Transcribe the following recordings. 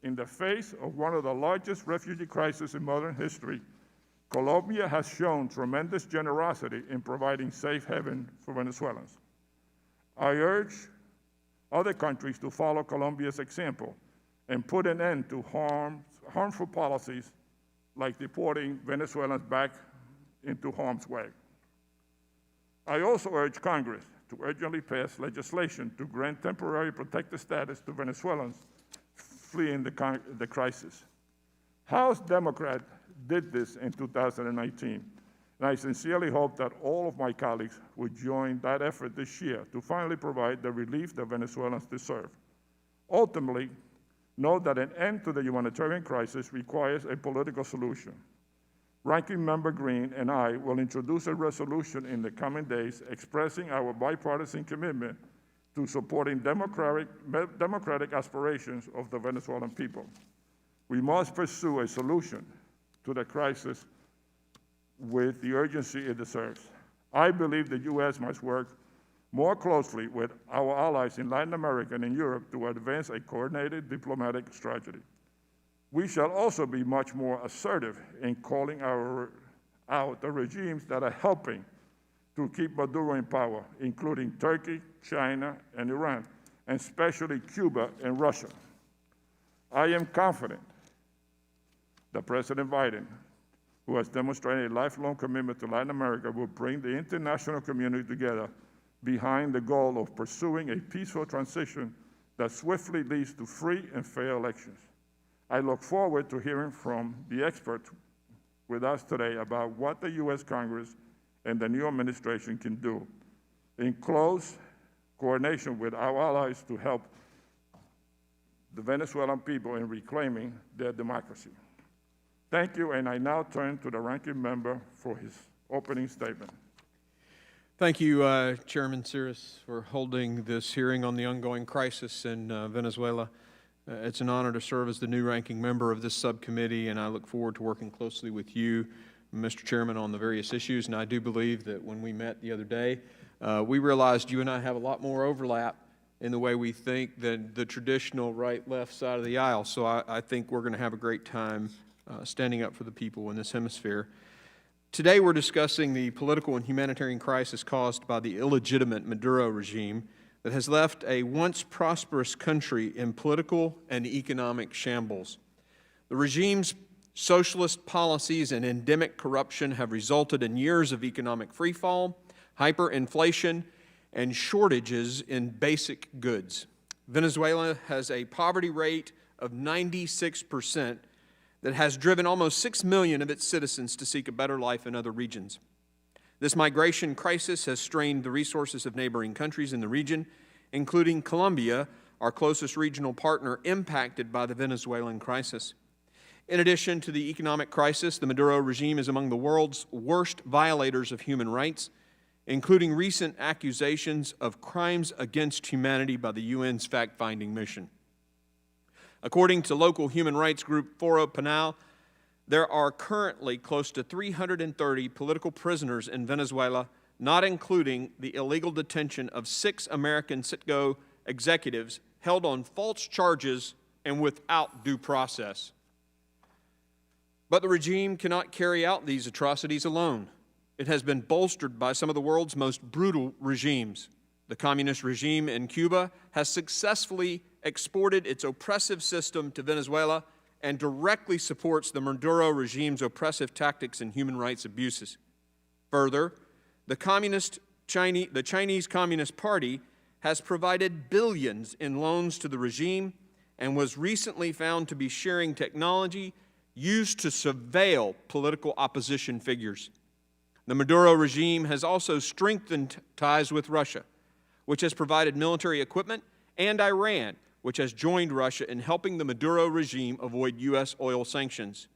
In the face of one of the largest refugee crises in modern history, Colombia has shown tremendous generosity in providing safe haven for Venezuelans. I urge other countries to follow Colombia's example and put an end to harmful policies like deporting Venezuelans back into harm's way. I also urge Congress to urgently pass legislation to grant temporary protected status to Venezuelans fleeing the crisis. House Democrats did this in 2019, and I sincerely hope that all of my colleagues would join that effort this year to finally provide the relief that Venezuelans deserve. Ultimately, note that an end to the humanitarian crisis requires a political solution. Ranking Member Green and I will introduce a resolution in the coming days expressing our bipartisan commitment to supporting democratic aspirations of the Venezuelan people. We must pursue a solution to the crisis with the urgency it deserves. I believe the U.S. must work more closely with our allies in Latin America and in Europe to advance a coordinated diplomatic strategy. We shall also be much more assertive in calling out the regimes that are helping to keep Maduro in power, including Turkey, China, and Iran, and especially Cuba and Russia. I am confident that President Biden, who has demonstrated a lifelong commitment to Latin America, will bring the international community together behind the goal of pursuing a peaceful transition that swiftly leads to free and fair elections. I look forward to hearing from the experts with us today about what the U.S. Congress and the new administration can do in close coordination with our allies to help the Venezuelan people in reclaiming their democracy. Thank you, and I now turn to the ranking member for his opening statement. Thank you, Chairman Cyrus, for holding this hearing on the ongoing crisis in Venezuela. It's an honor to serve as the new ranking member of this subcommittee, and I look forward to working closely with you, Mr. Chairman, on the various issues. And I do believe that when we met the other day, we realized you and I have a lot more overlap in the way we think than the traditional right-left side of the aisle. So I think we're going to have a great time standing up for the people in this hemisphere. Today we're discussing the political and humanitarian crisis caused by the illegitimate Maduro regime that has left a once prosperous country in political and economic shambles. The regime's socialist policies and endemic corruption have resulted in years of economic freefall, hyperinflation, and shortages in basic goods. Venezuela has a poverty rate of 96% that has driven almost 6 million of its citizens to seek a better life in other regions. This migration crisis has strained the resources of neighboring countries in the region, including Colombia, our closest regional partner impacted by the Venezuelan crisis. In addition to the economic crisis, the Maduro regime is among the world's worst violators of human rights, including recent accusations of crimes against humanity by the UN's fact-finding mission. According to local human rights group Foro Penal, there are currently close to 330 political prisoners in Venezuela, not including the illegal detention of 6 American Citgo executives held on false charges and without due process. But the regime cannot carry out these atrocities alone. It has been bolstered by some of the world's most brutal regimes. The communist regime in Cuba has successfully exported its oppressive system to Venezuela and directly supports the Maduro regime's oppressive tactics and human rights abuses. Further, the Chinese Communist Party has provided billions in loans to the regime and was recently found to be sharing technology used to surveil political opposition figures. The Maduro regime has also strengthened ties with Russia, which has provided military equipment, and Iran, which has joined Russia in helping the Maduro regime avoid U.S. oil sanctions.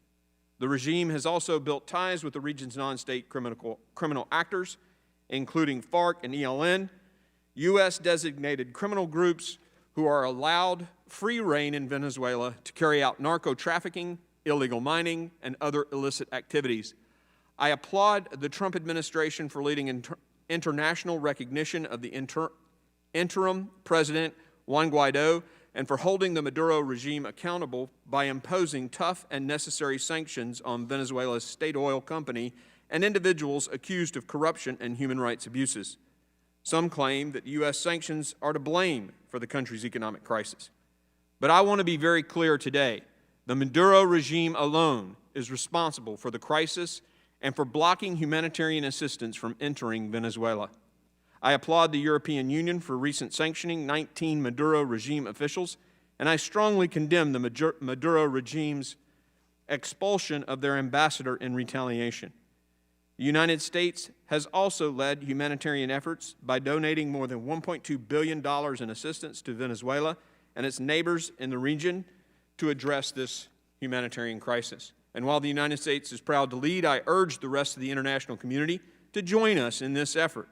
The regime has also built ties with the region's non-state criminal actors, including FARC and ELN, U.S.-designated criminal groups who are allowed free rein in Venezuela to carry out narco-trafficking, illegal mining, and other illicit activities. I applaud the Trump administration for leading international recognition of the interim President Juan Guaido and for holding the Maduro regime accountable by imposing tough and necessary sanctions on Venezuela's state oil company and individuals accused of corruption and human rights abuses. Some claim that U.S. sanctions are to blame for the country's economic crisis. But I want to be very clear today. The Maduro regime alone is responsible for the crisis and for blocking humanitarian assistance from entering Venezuela. I applaud the European Union for recent sanctioning 19 Maduro regime officials, and I strongly condemn the Maduro regime's expulsion of their ambassador in retaliation. The United States has also led humanitarian efforts by donating more than $1.2 billion in assistance to Venezuela and its neighbors in the region to address this humanitarian crisis. And while the United States is proud to lead, I urge the rest of the international community to join us in this effort.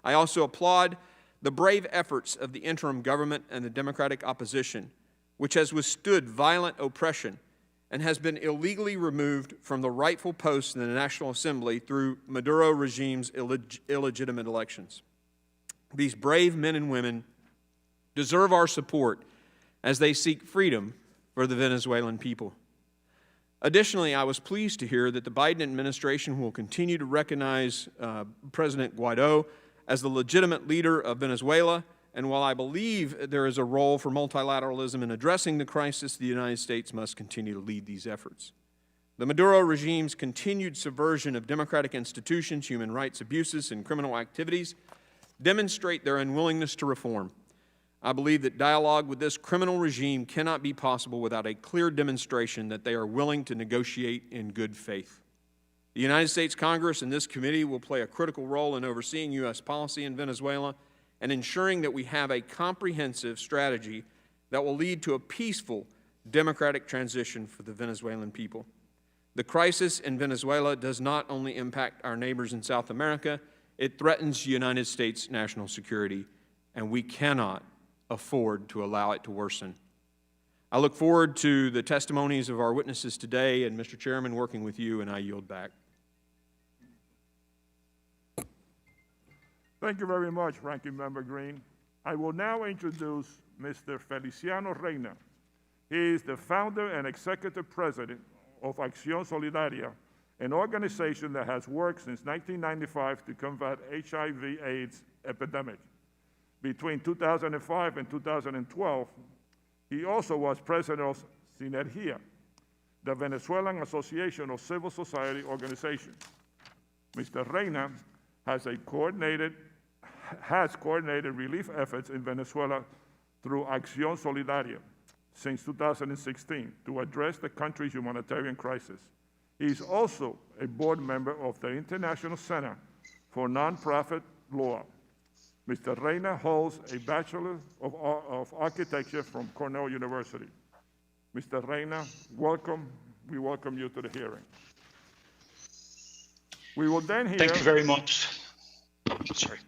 I also applaud the brave efforts of the interim government and the democratic opposition, which has withstood violent oppression and has been illegally removed from the rightful posts in the National Assembly through Maduro regime's illegitimate elections. These brave men and women deserve our support as they seek freedom for the Venezuelan people. Additionally, I was pleased to hear that the Biden administration will continue to recognize President Guaido as the legitimate leader of Venezuela, and while I believe there is a role for multilateralism in addressing the crisis, the United States must continue to lead these efforts. The Maduro regime's continued subversion of democratic institutions, human rights abuses, and criminal activities demonstrate their unwillingness to reform. I believe that dialogue with this criminal regime cannot be possible without a clear demonstration that they are willing to negotiate in good faith. The United States Congress and this committee will play a critical role in overseeing U.S. policy in Venezuela and ensuring that we have a comprehensive strategy that will lead to a peaceful, democratic transition for the Venezuelan people. The crisis in Venezuela does not only impact our neighbors in South America, it threatens United States national security, and we cannot afford to allow it to worsen. I look forward to the testimonies of our witnesses today, and Mr. Chairman, working with you, and I yield back. Thank you very much, Ranking Member Green. I will now introduce Mr. Feliciano Reina. He is the founder and executive president of Acción Solidaria, an organization that has worked since 1995 to combat HIV/AIDS epidemic. Between 2005 and 2012, he also was president of Sinergia, the Venezuelan Association of Civil Society Organizations. Mr. Reina has coordinated relief efforts in Venezuela through Acción Solidaria since 2016 to address the country's humanitarian crisis. He is also a board member of the International Center for Nonprofit Law. Mr. Reina holds a Bachelor of Architecture from Cornell University. Mr. Reina, welcome. We welcome you to the hearing. We will then hear. Thank you very much. Sorry.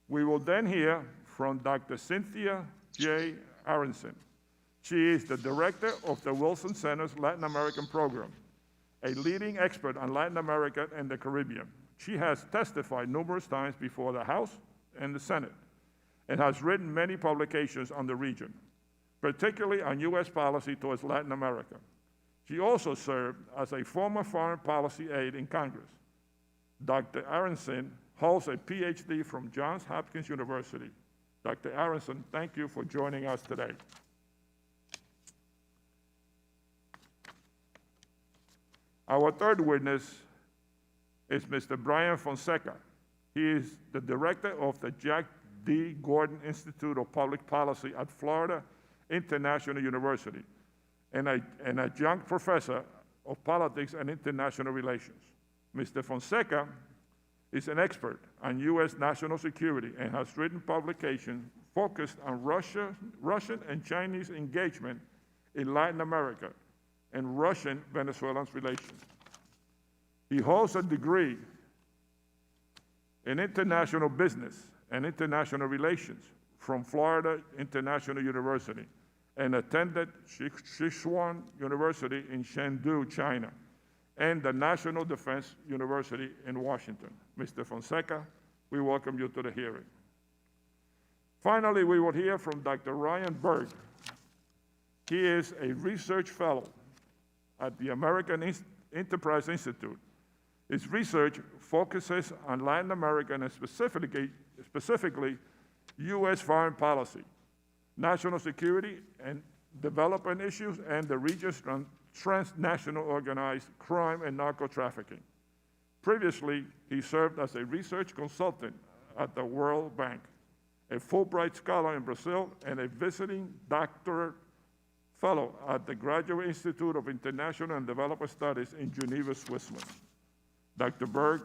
We will then hear from Dr. Cynthia J. Aronson. She is the director of the Wilson Center's Latin American program, a leading expert on Latin America and the Caribbean. She has testified numerous times before the House and the Senate and has written many publications on the region, particularly on U.S. policy towards Latin America. She also served as a former foreign policy aide in Congress. Dr. Aronson holds a PhD from Johns Hopkins University. Dr. Aronson, thank you for joining us today. Our third witness is Mr. Brian Fonseca. He is the director of the Jack D. Gordon Institute of Public Policy at Florida International University and an adjunct professor of politics and international relations. Mr. Fonseca is an expert on U.S. national security and has written publications focused on Russian and Chinese engagement in Latin America and Russian-Venezuelan relations. He holds a degree in international business and international relations from Florida International University and attended Sichuan University in Chengdu, China, and the National Defense University in Washington. Mr. Fonseca, we welcome you to the hearing. Finally, we will hear from Dr. Ryan Berg. He is a research fellow at the American Enterprise Institute. His research focuses on Latin American and specifically U.S. foreign policy, national security and development issues, and the region's transnational organized crime and narco-trafficking. Previously, he served as a research consultant at the World Bank, a Fulbright Scholar in Brazil, and a visiting doctorate fellow at the Graduate Institute of International and Development Studies in Geneva, Switzerland. Dr. Berg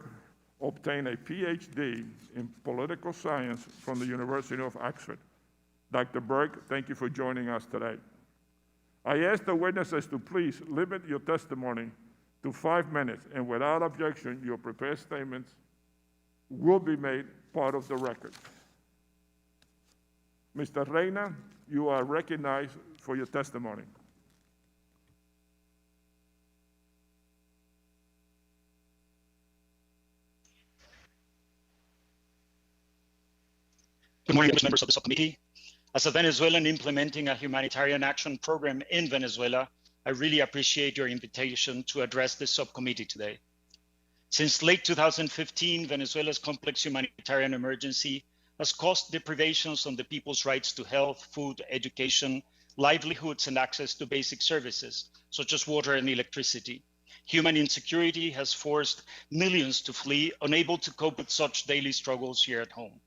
obtained a PhD in political science from the University of Oxford. Dr. Berg, thank you for joining us today. I ask the witnesses to please limit your testimony to 5 minutes, and without objection, your prepared statements will be made part of the record. Mr. Reina, you are recognized for your testimony. Good morning, members of the subcommittee. As a Venezuelan implementing a humanitarian action program in Venezuela, I really appreciate your invitation to address this subcommittee today. Since late 2015, Venezuela's complex humanitarian emergency has caused deprivations on the people's rights to health, food, education, livelihoods, and access to basic services, such as water and electricity. Human insecurity has forced millions to flee, unable to cope with such daily struggles here at home.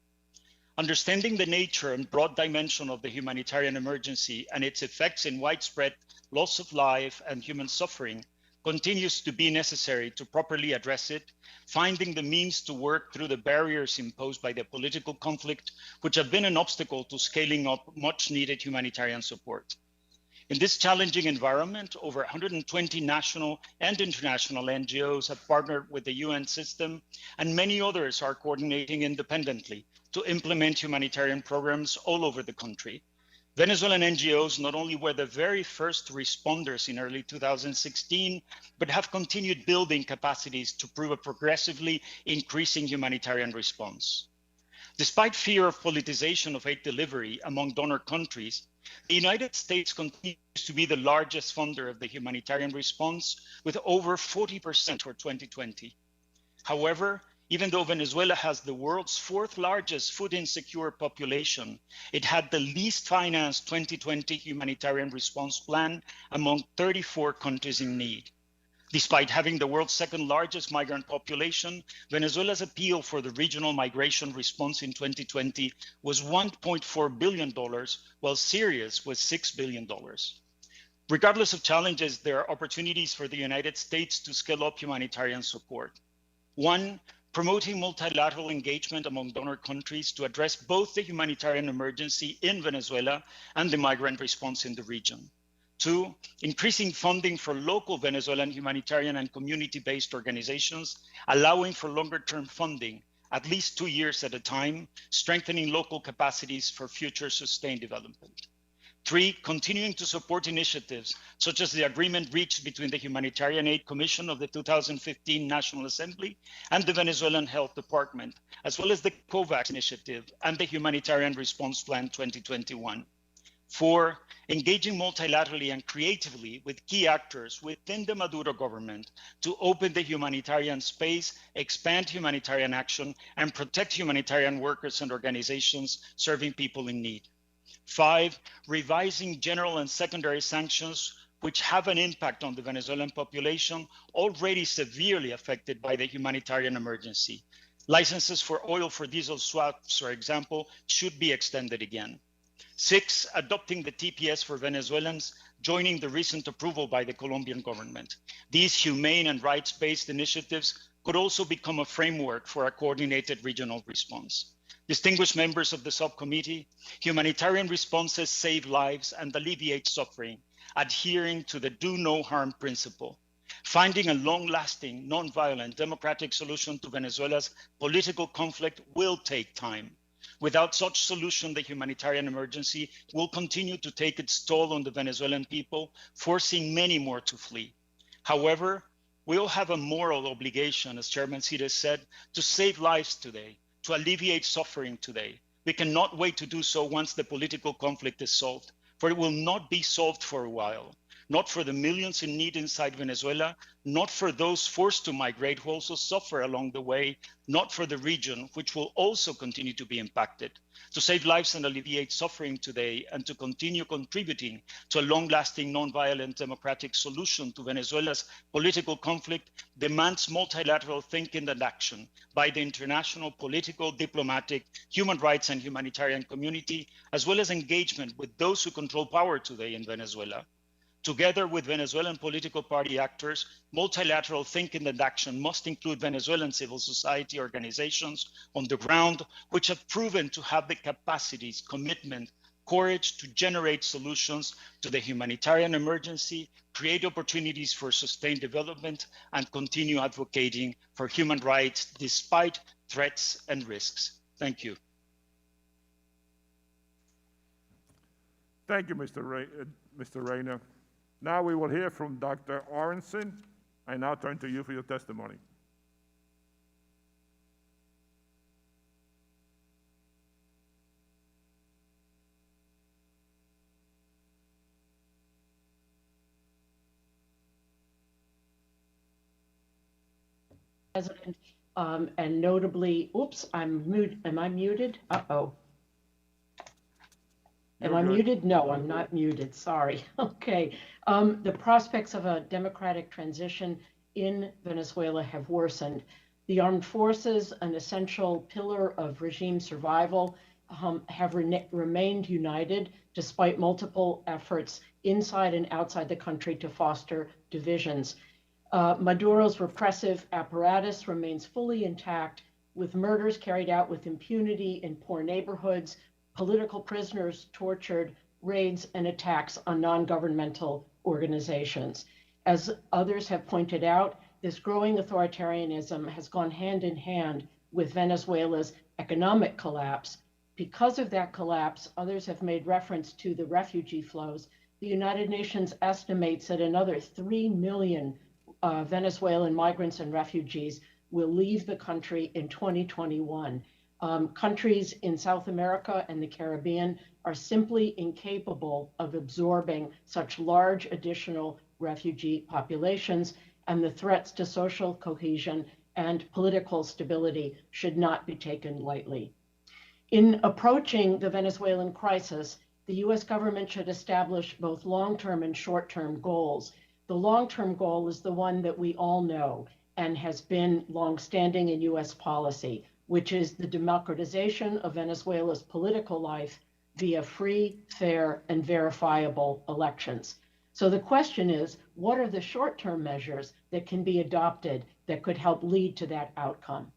Understanding the nature and broad dimension of the humanitarian emergency and its effects in widespread loss of life and human suffering continues to be necessary to properly address it, finding the means to work through the barriers imposed by the political conflict, which have been an obstacle to scaling up much needed humanitarian support. In this challenging environment, over 120 national and international NGOs have partnered with the UN system, and many others are coordinating independently to implement humanitarian programs all over the country. Venezuelan NGOs not only were the very first responders in early 2016, but have continued building capacities to prove a progressively increasing humanitarian response. Despite fear of politicization of aid delivery among donor countries, the United States continues to be the largest funder of the humanitarian response, with over 40% for 2020. However, even though Venezuela has the world's 4th largest food insecure population, it had the least financed 2020 humanitarian response plan among 34 countries in need. Despite having the world's 2nd largest migrant population, Venezuela's appeal for the regional migration response in 2020 was $1.4 billion, while Syria's was $6 billion. Regardless of challenges, there are opportunities for the United States to scale up humanitarian support. 1, promoting multilateral engagement among donor countries to address both the humanitarian emergency in Venezuela and the migrant response in the region. 2, increasing funding for local Venezuelan humanitarian and community-based organizations, allowing for longer-term funding, at least 2 years at a time, strengthening local capacities for future sustained development. 3, continuing to support initiatives such as the agreement reached between the Humanitarian Aid Commission of the 2015 National Assembly and the Venezuelan Health Department, as well as the COVAX initiative and the Humanitarian Response Plan 2021. 4, engaging multilaterally and creatively with key actors within the Maduro government to open the humanitarian space, expand humanitarian action, and protect humanitarian workers and organizations serving people in need. 5, revising general and secondary sanctions which have an impact on the Venezuelan population already severely affected by the humanitarian emergency. Licenses for oil for diesel swaps, for example, should be extended again. 6, adopting the TPS for Venezuelans, joining the recent approval by the Colombian government. These humane and rights-based initiatives could also become a framework for a coordinated regional response. Distinguished members of the subcommittee, humanitarian responses save lives and alleviate suffering, adhering to the do no harm principle. Finding a long-lasting, non-violent, democratic solution to Venezuela's political conflict will take time. Without such solution, the humanitarian emergency will continue to take its toll on the Venezuelan people, forcing many more to flee. However, we all have a moral obligation, as Chairman Cires said, to save lives today, to alleviate suffering today. We cannot wait to do so once the political conflict is solved. for it will not be solved for a while. Not for the millions in need inside Venezuela, not for those forced to migrate who also suffer along the way, not for the region, which will also continue to be impacted. To save lives and alleviate suffering today, and to continue contributing to a long-lasting, non-violent democratic solution to Venezuela's political conflict demands multilateral thinking and action by the international political, diplomatic, human rights and humanitarian community, as well as engagement with those who control power today in Venezuela. Together with Venezuelan political party actors, multilateral thinking and action must include Venezuelan civil society organizations on the ground, which have proven to have the capacities, commitment, courage to generate solutions to the humanitarian emergency, create opportunities for sustained development, and continue advocating for human rights despite threats and risks. Thank you. Thank you, Mr. Reyna. Now we will hear from Dr. Aronson. I now turn to you for your testimony. President, and notably, oops, am I muted? Uh-oh. Am I muted? No, I'm not muted, sorry. Okay. The prospects of a democratic transition in Venezuela have worsened. The armed forces, an essential pillar of regime survival, have remained united despite multiple efforts inside and outside the country to foster divisions. Maduro's repressive apparatus remains fully intact, with murders carried out with impunity in poor neighborhoods, political prisoners tortured, raids and attacks on non-governmental organizations. As others have pointed out, this growing authoritarianism has gone hand in hand with Venezuela's economic collapse. Because of that collapse, others have made reference to the refugee flows. The United Nations estimates that another 3 million Venezuelan migrants and refugees will leave the country in 2021. Countries in South America and the Caribbean are simply incapable of absorbing such large additional refugee populations, and the threats to social cohesion and political stability should not be taken lightly. In approaching the Venezuelan crisis, the US government should establish both long-term and short-term goals. The long-term goal is the one that we all know and has been long-standing in US policy, which is the democratization of Venezuela's political life via free, fair, and verifiable elections. So the question is, what are the short-term measures that can be adopted that could help lead to that outcome?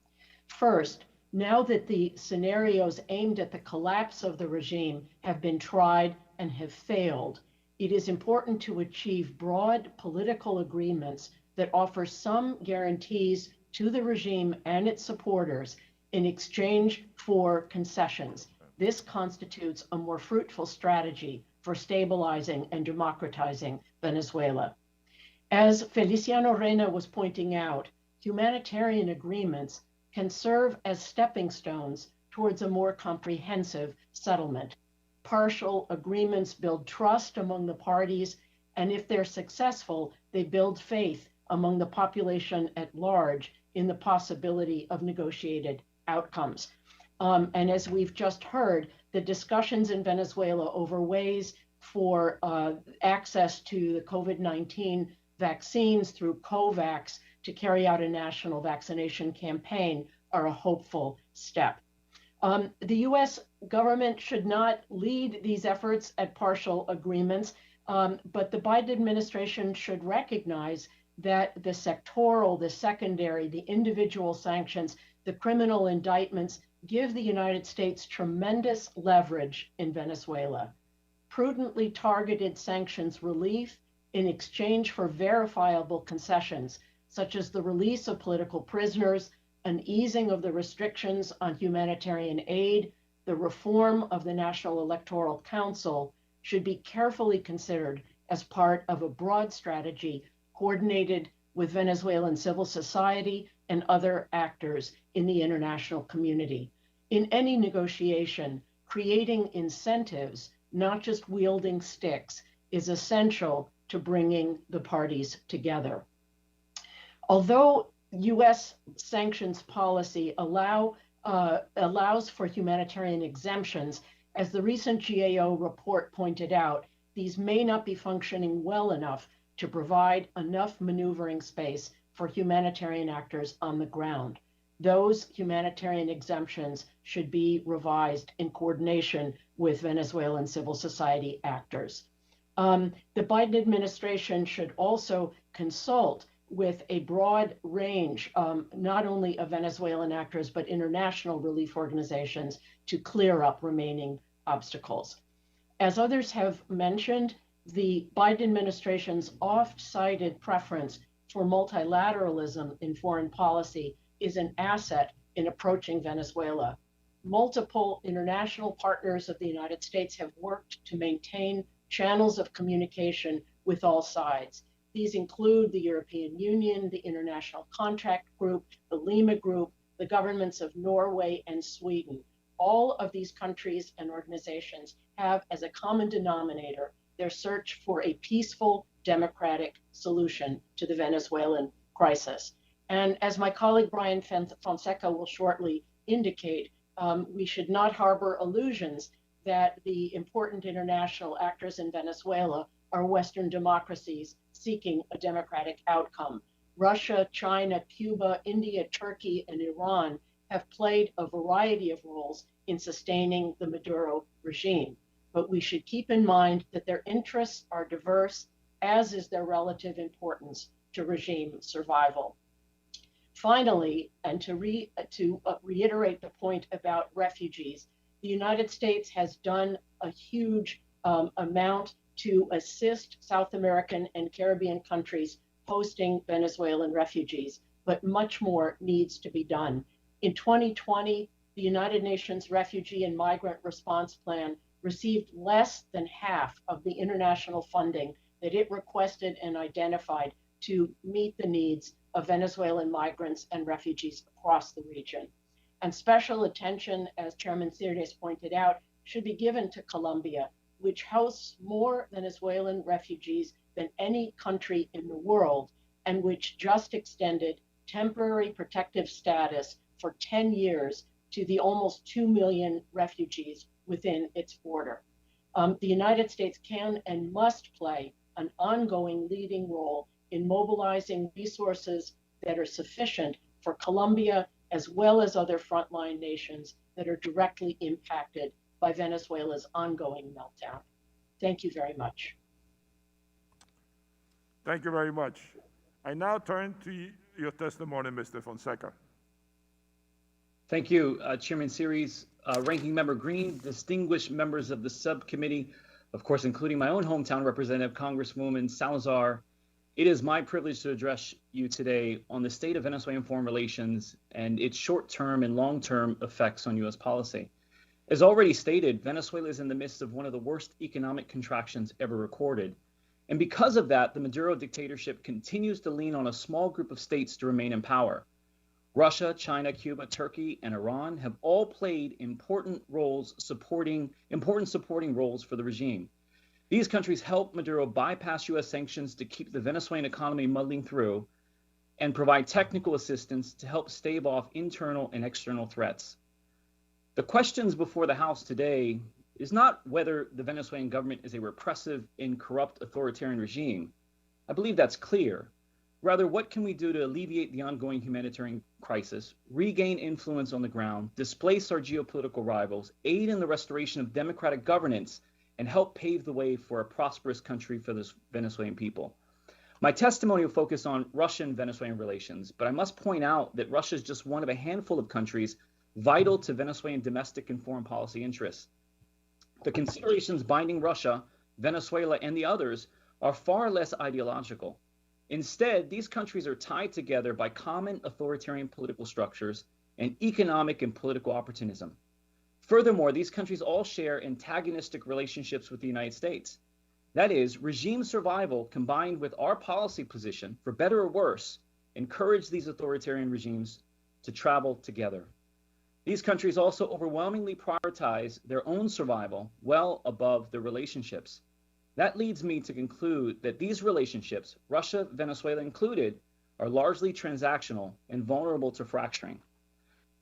First, now that the scenarios aimed at the collapse of the regime have been tried and have failed, it is important to achieve broad political agreements that offer some guarantees to the regime and its supporters in exchange for concessions. This constitutes a more fruitful strategy for stabilizing and democratizing Venezuela. As Feliciano Reyna was pointing out, humanitarian agreements can serve as stepping stones towards a more comprehensive settlement. Partial agreements build trust among the parties, and if they're successful, they build faith among the population at large in the possibility of negotiated outcomes. And as we've just heard, the discussions in Venezuela over ways for access to the COVID-19 vaccines through COVAX to carry out a national vaccination campaign are a hopeful step. The US government should not lead these efforts at partial agreements, but the Biden administration should recognize that the sectoral, the secondary, the individual sanctions, the criminal indictments give the United States tremendous leverage in Venezuela. Prudently targeted sanctions relief in exchange for verifiable concessions, such as the release of political prisoners, an easing of the restrictions on humanitarian aid, the reform of the National Electoral Council, should be carefully considered as part of a broad strategy coordinated with Venezuelan civil society and other actors in the international community. In any negotiation, creating incentives not just wielding sticks, is essential to bringing the parties together. Although U.S. sanctions policy allows for humanitarian exemptions, as the recent GAO report pointed out, these may not be functioning well enough to provide enough maneuvering space for humanitarian actors on the ground. Those humanitarian exemptions should be revised in coordination with Venezuelan civil society actors. The Biden administration should also consult with a broad range, not only of Venezuelan actors, but international relief organizations to clear up remaining obstacles. As others have mentioned, the Biden administration's oft-cited preference for multilateralism in foreign policy is an asset in approaching Venezuela. Multiple international partners of the United States have worked to maintain channels of communication with all sides. These include the European Union, the International Contract Group, the Lima Group, the governments of Norway and Sweden. All of these countries and organizations have as a common denominator their search for a peaceful, democratic solution to the Venezuelan crisis. And as my colleague Brian Fonseca will shortly indicate, we should not harbor illusions that the important international actors in Venezuela are Western democracies seeking a democratic outcome. Russia, China, Cuba, India, Turkey, and Iran have played a variety of roles in sustaining the Maduro regime. But we should keep in mind that their interests are diverse, as is their relative importance to regime survival. Finally, and to reiterate the point about refugees, the United States has done a huge amount to assist South American and Caribbean countries hosting Venezuelan refugees, but much more needs to be done. In 2020, the United Nations Refugee and Migrant Response Plan received less than half of the international funding that it requested and identified to meet the needs of Venezuelan migrants and refugees across the region. And special attention, as Chairman Sirdes pointed out, should be given to Colombia, which hosts more Venezuelan refugees than any country in the world, and which just extended temporary protective status for 10 years to the almost 2 million refugees within its border. The United States can and must play an ongoing leading role in mobilizing resources that are sufficient for Colombia, as well as other frontline nations that are directly impacted by Venezuela's ongoing meltdown. Thank you very much. Thank you very much. I now turn to your testimony, Mr. Fonseca. Thank you, Chairman Series, Ranking Member Green, distinguished members of the subcommittee, of course, including my own hometown representative, Congresswoman Salazar. It is my privilege to address you today on the state of Venezuelan foreign relations and its short-term and long-term effects on U.S. policy. As already stated, Venezuela is in the midst of one of the worst economic contractions ever recorded. And because of that, the Maduro dictatorship continues to lean on a small group of states to remain in power. Russia, China, Cuba, Turkey, and Iran have all played important supporting roles for the regime. These countries helped Maduro bypass U.S. sanctions to keep the Venezuelan economy muddling through and provide technical assistance to help stave off internal and external threats. The questions before the House today is not whether the Venezuelan government is a repressive and corrupt authoritarian regime. I believe that's clear. Rather, what can we do to alleviate the ongoing humanitarian crisis, regain influence on the ground, displace our geopolitical rivals, aid in the restoration of democratic governance, and help pave the way for a prosperous country for the Venezuelan people? My testimony will focus on Russian-Venezuelan relations, but I must point out that Russia is just one of a handful of countries vital to Venezuelan domestic and foreign policy interests. The considerations binding Russia, Venezuela, and the others are far less ideological. Instead, these countries are tied together by common authoritarian political structures and economic and political opportunism. Furthermore, these countries all share antagonistic relationships with the United States. That is, regime survival combined with our policy position, for better or worse, encourage these authoritarian regimes to travel together. These countries also overwhelmingly prioritize their own survival well above their relationships. That leads me to conclude that these relationships, Russia, Venezuela included, are largely transactional and vulnerable to fracturing.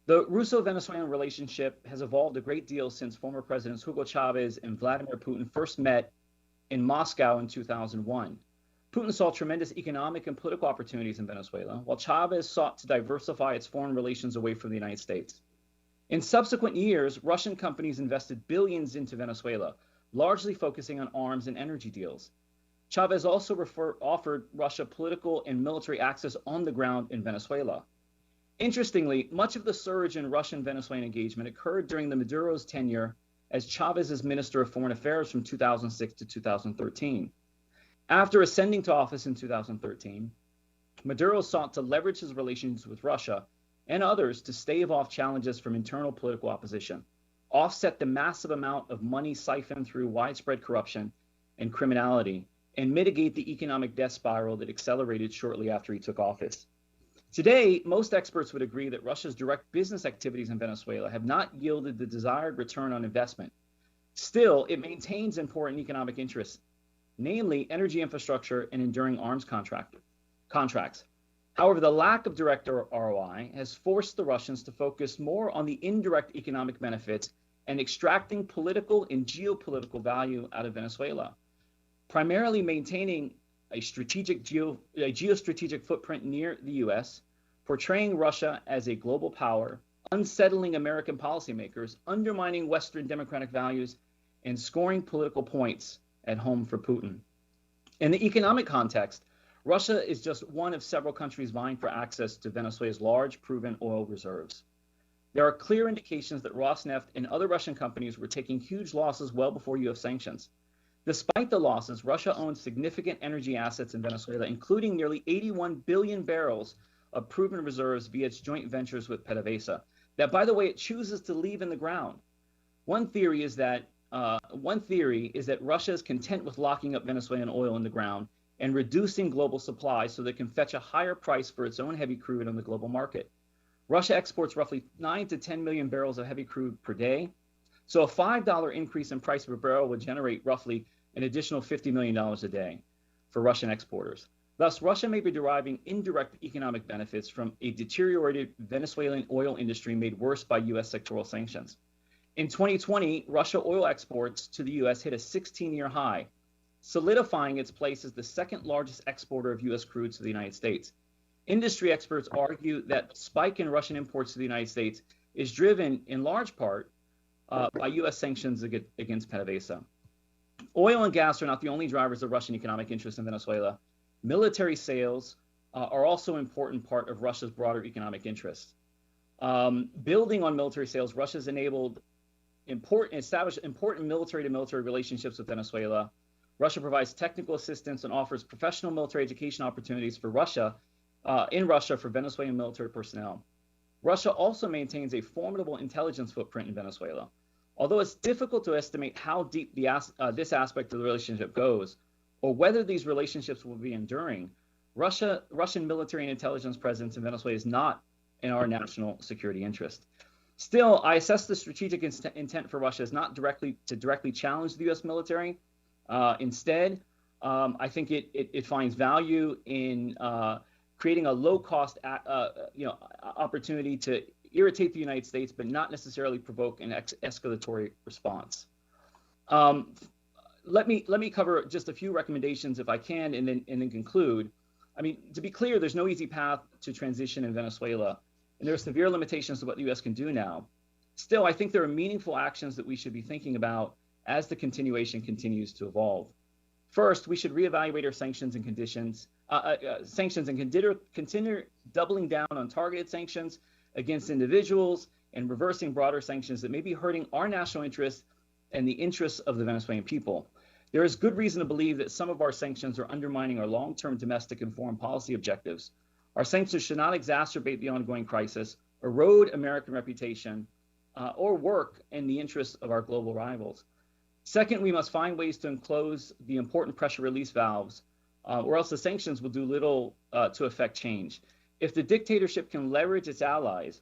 The Russo-Venezuelan relationship has evolved a great deal since former Presidents Hugo Chavez and Vladimir Putin first met in Moscow in 2001. Putin saw tremendous economic and political opportunities in Venezuela, while Chavez sought to diversify its foreign relations away from the United States. In subsequent years, Russian companies invested billions into Venezuela, largely focusing on arms and energy deals. Chavez also offered Russia political and military access on the ground in Venezuela. Interestingly, much of the surge in Russian-Venezuelan engagement occurred during the Maduro's tenure as Chavez's Minister of Foreign Affairs from 2006 to 2013. After ascending to office in 2013, Maduro sought to leverage his relations with Russia and others to stave off challenges from internal political opposition, offset the massive amount of money siphoned through widespread corruption and criminality, and mitigate the economic death spiral that accelerated shortly after he took office. Today, most experts would agree that Russia's direct business activities in Venezuela have not yielded the desired return on investment. Still, it maintains important economic interests, namely energy infrastructure and enduring arms contracts. However, the lack of direct ROI has forced the Russians to focus more on the indirect economic benefits and extracting political and geopolitical value out of Venezuela, primarily maintaining a geostrategic footprint near the U.S., portraying Russia as a global power, unsettling American policymakers, undermining Western democratic values, and scoring political points at home for Putin. In the economic context, Russia is just one of several countries vying for access to Venezuela's large proven oil reserves. There are clear indications that Rosneft and other Russian companies were taking huge losses well before U.S. sanctions. Despite the losses, Russia owns significant energy assets in Venezuela, including nearly 81 billion barrels of proven reserves via its joint ventures with PDVSA, that, by the way, it chooses to leave in the ground. One theory is that Russia is content with locking up Venezuelan oil in the ground and reducing global supply so that it can fetch a higher price for its own heavy crude on the global market. Russia exports roughly 9 to 10 million barrels of heavy crude per day. So a $5 increase in price per barrel would generate roughly an additional $50 million a day for Russian exporters. Thus, Russia may be deriving indirect economic benefits from a deteriorated Venezuelan oil industry made worse by U.S. sectoral sanctions. In 2020, Russia oil exports to the U.S. hit a 16-year high, solidifying its place as the second largest exporter of U.S. crude to the United States. Industry experts argue that the spike in Russian imports to the United States is driven in large part by U.S. sanctions against PDVSA. Oil and gas are not the only drivers of Russian economic interest in Venezuela. Military sales are also an important part of Russia's broader economic interests. Building on military sales, Russia has established important military-to-military relationships with Venezuela. Russia provides technical assistance and offers professional military education opportunities for in Russia for Venezuelan military personnel. Russia also maintains a formidable intelligence footprint in Venezuela. Although it's difficult to estimate how deep this aspect of the relationship goes, or whether these relationships will be enduring, Russian military and intelligence presence in Venezuela is not in our national security interest. Still, I assess the strategic intent for Russia is not directly challenge the U.S. military. Instead, I think it finds value in creating a low-cost opportunity to irritate the United States, but not necessarily provoke an escalatory response. Let me cover just a few recommendations if I can, and then conclude. I mean, to be clear, there's no easy path to transition in Venezuela, and there are severe limitations to what the U.S. can do now. Still, I think there are meaningful actions that we should be thinking about as the continuation continues to evolve. First, we should reevaluate our sanctions and consider doubling down on targeted sanctions against individuals and reversing broader sanctions that may be hurting our national interests and the interests of the Venezuelan people. There is good reason to believe that some of our sanctions are undermining our long-term domestic and foreign policy objectives. Our sanctions should not exacerbate the ongoing crisis, erode American reputation, or work in the interests of our global rivals. Second, we must find ways to enclose the important pressure release valves, or else the sanctions will do little to affect change. If the dictatorship can leverage its allies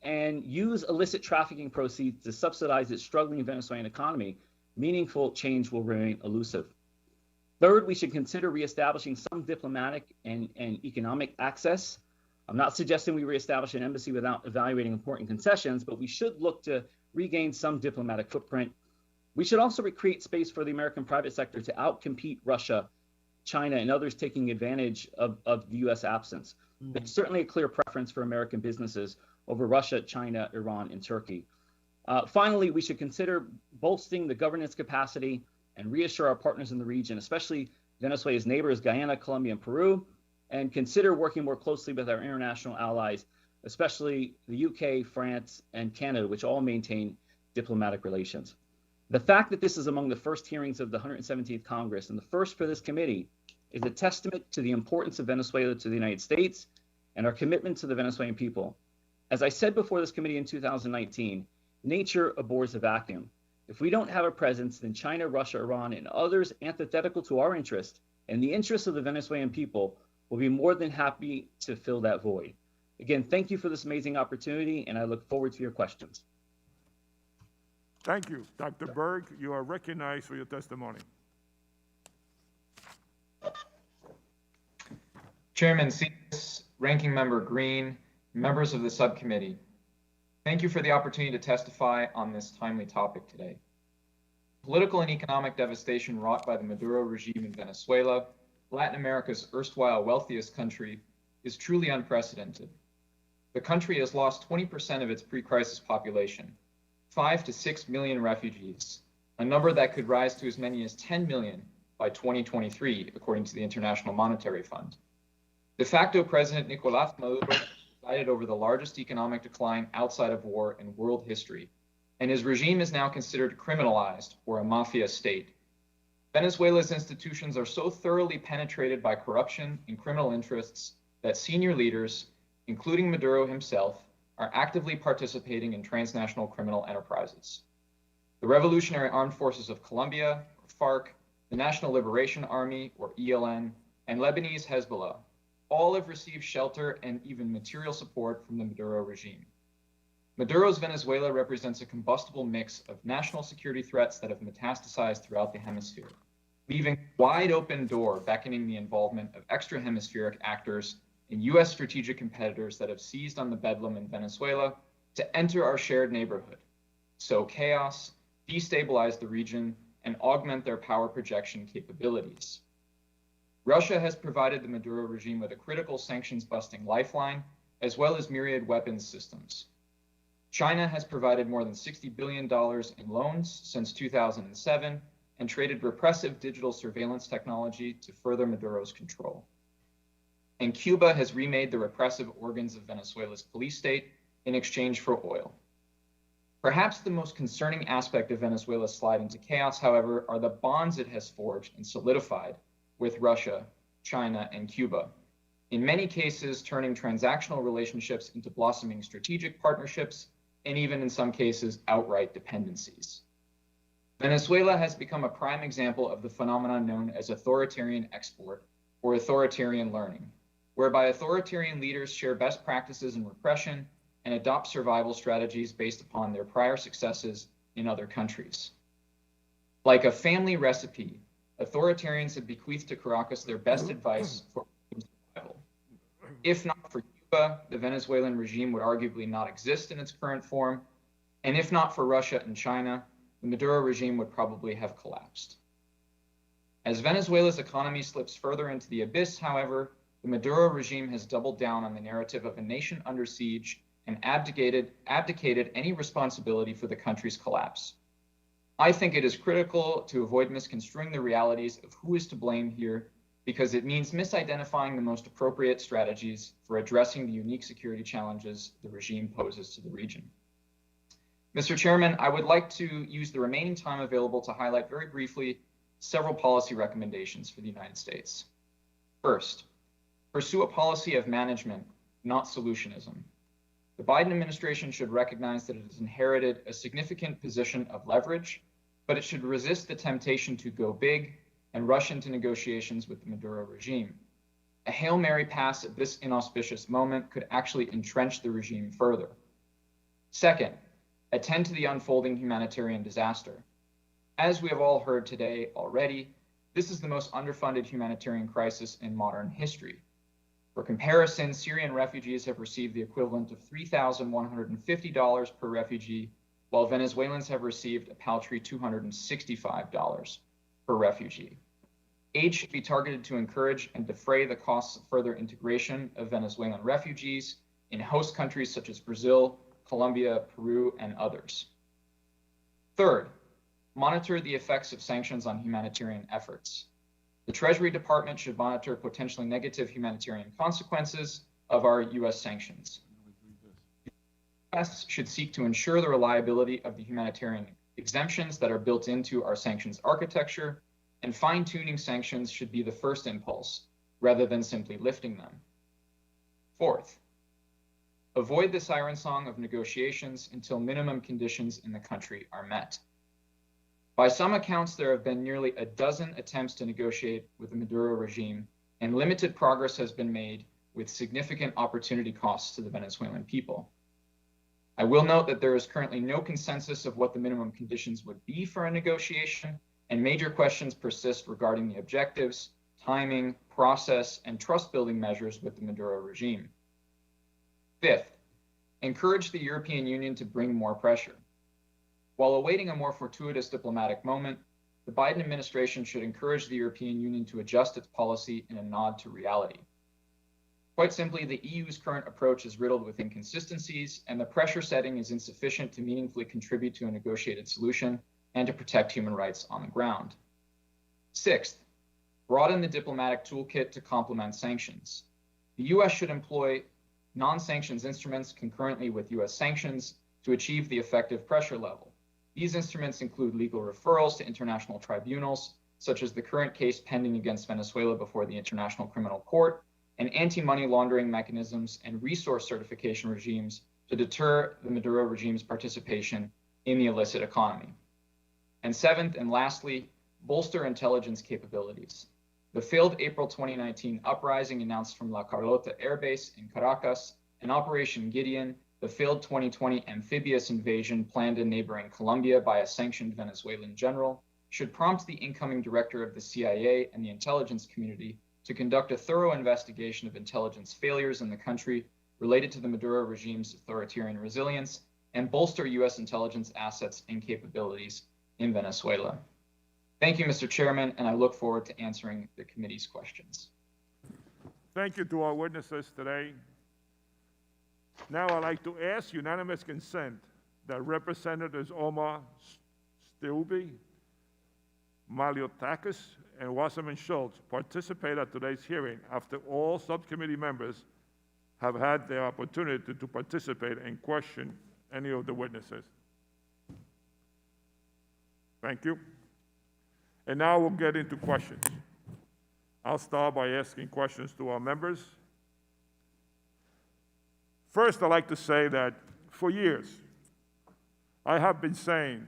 and use illicit trafficking proceeds to subsidize its struggling Venezuelan economy, meaningful change will remain elusive. Third, we should consider reestablishing some diplomatic and economic access. I'm not suggesting we reestablish an embassy without evaluating important concessions, but we should look to regain some diplomatic footprint. We should also recreate space for the American private sector to outcompete Russia, China, and others taking advantage of the U.S. absence. There's certainly a clear preference for American businesses over Russia, China, Iran, and Turkey. Finally, we should consider bolstering the governance capacity and reassure our partners in the region, especially Venezuela's neighbors, Guyana, Colombia, and Peru, and consider working more closely with our international allies, especially the UK, France, and Canada, which all maintain diplomatic relations. The fact that this is among the first hearings of the 117th Congress and the first for this committee is a testament to the importance of Venezuela to the United States and our commitment to the Venezuelan people. As I said before this committee in 2019, nature abhors a vacuum. If we don't have a presence, then China, Russia, Iran, and others antithetical to our interest and the interests of the Venezuelan people will be more than happy to fill that void. Again, thank you for this amazing opportunity, and I look forward to your questions. Thank you. Dr. Berg, you are recognized for your testimony. Chairman Sears, Ranking Member Green, members of the subcommittee, thank you for the opportunity to testify on this timely topic today. Political and economic devastation wrought by the Maduro regime in Venezuela, Latin America's erstwhile wealthiest country, is truly unprecedented. The country has lost 20% of its pre-crisis population, 5 to 6 million refugees, a number that could rise to as many as 10 million by 2023, according to the International Monetary Fund. De facto President Nicolás Maduro presided over the largest economic decline outside of war in world history, and his regime is now considered criminalized or a mafia state. Venezuela's institutions are so thoroughly penetrated by corruption and criminal interests that senior leaders, including Maduro himself, are actively participating in transnational criminal enterprises. The Revolutionary Armed Forces of Colombia, or FARC, the National Liberation Army, or ELN, and Lebanese Hezbollah all have received shelter and even material support from the Maduro regime. Maduro's Venezuela represents a combustible mix of national security threats that have metastasized throughout the hemisphere, leaving a wide open door beckoning the involvement of extra-hemispheric actors and U.S. strategic competitors that have seized on the bedlam in Venezuela to enter our shared neighborhood, sow chaos, destabilize the region, and augment their power projection capabilities. Russia has provided the Maduro regime with a critical sanctions-busting lifeline, as well as myriad weapons systems. China has provided more than $60 billion in loans since 2007 and traded repressive digital surveillance technology to further Maduro's control. And Cuba has remade the repressive organs of Venezuela's police state in exchange for oil. Perhaps the most concerning aspect of Venezuela's slide into chaos, however, are the bonds it has forged and solidified with Russia, China, and Cuba, in many cases turning transactional relationships into blossoming strategic partnerships, and even in some cases, outright dependencies. Venezuela has become a prime example of the phenomenon known as authoritarian export, or authoritarian learning, whereby authoritarian leaders share best practices in repression and adopt survival strategies based upon their prior successes in other countries. Like a family recipe, authoritarians have bequeathed to Caracas their best advice for survival. If not for Cuba, the Venezuelan regime would arguably not exist in its current form, and if not for Russia and China, the Maduro regime would probably have collapsed. As Venezuela's economy slips further into the abyss, however, the Maduro regime has doubled down on the narrative of a nation under siege and abdicated any responsibility for the country's collapse. I think it is critical to avoid misconstruing the realities of who is to blame here, because it means misidentifying the most appropriate strategies for addressing the unique security challenges the regime poses to the region. Mr. Chairman, I would like to use the remaining time available to highlight very briefly several policy recommendations for the United States. First, pursue a policy of management, not solutionism. The Biden administration should recognize that it has inherited a significant position of leverage, but it should resist the temptation to go big and rush into negotiations with the Maduro regime. A Hail Mary pass at this inauspicious moment could actually entrench the regime further. Second, attend to the unfolding humanitarian disaster. As we have all heard today already, this is the most underfunded humanitarian crisis in modern history. For comparison, Syrian refugees have received the equivalent of $3,150 per refugee, while Venezuelans have received a paltry $265 per refugee. Aid should be targeted to encourage and defray the costs of further integration of Venezuelan refugees in host countries such as Brazil, Colombia, Peru, and others. Third, monitor the effects of sanctions on humanitarian efforts. The Treasury Department should monitor potentially negative humanitarian consequences of our U.S. sanctions. The U.S. should seek to ensure the reliability of the humanitarian exemptions that are built into our sanctions architecture, and fine-tuning sanctions should be the first impulse, rather than simply lifting them. Fourth, avoid the siren song of negotiations until minimum conditions in the country are met. By some accounts, there have been nearly a dozen attempts to negotiate with the Maduro regime, and limited progress has been made with significant opportunity costs to the Venezuelan people. I will note that there is currently no consensus of what the minimum conditions would be for a negotiation, and major questions persist regarding the objectives, timing, process, and trust-building measures with the Maduro regime. Fifth, encourage the European Union to bring more pressure. While awaiting a more fortuitous diplomatic moment, the Biden administration should encourage the European Union to adjust its policy in a nod to reality. Quite simply, the EU's current approach is riddled with inconsistencies, and the pressure setting is insufficient to meaningfully contribute to a negotiated solution and to protect human rights on the ground. Sixth, broaden the diplomatic toolkit to complement sanctions. The US should employ non-sanctions instruments concurrently with US sanctions to achieve the effective pressure level. These instruments include legal referrals to international tribunals, such as the current case pending against Venezuela before the International Criminal Court, and anti-money laundering mechanisms and resource certification regimes to deter the Maduro regime's participation in the illicit economy. And seventh, and lastly, bolster intelligence capabilities. The failed April 2019 uprising announced from La Carlota Air Base in Caracas, and Operation Gideon, the failed 2020 amphibious invasion planned in neighboring Colombia by a sanctioned Venezuelan general, should prompt the incoming director of the CIA and the intelligence community to conduct a thorough investigation of intelligence failures in the country related to the Maduro regime's authoritarian resilience, and bolster US intelligence assets and capabilities in Venezuela. Thank you, Mr. Chairman, and I look forward to answering the committee's questions. Thank you to our witnesses today. Now I'd like to ask unanimous consent that Representatives Omar Steuby, Maliotakis, and Wasserman Schultz participate at today's hearing after all subcommittee members have had the opportunity to participate and question any of the witnesses. Thank you. And now we'll get into questions. I'll start by asking questions to our members. First, I'd like to say that for years, I have been saying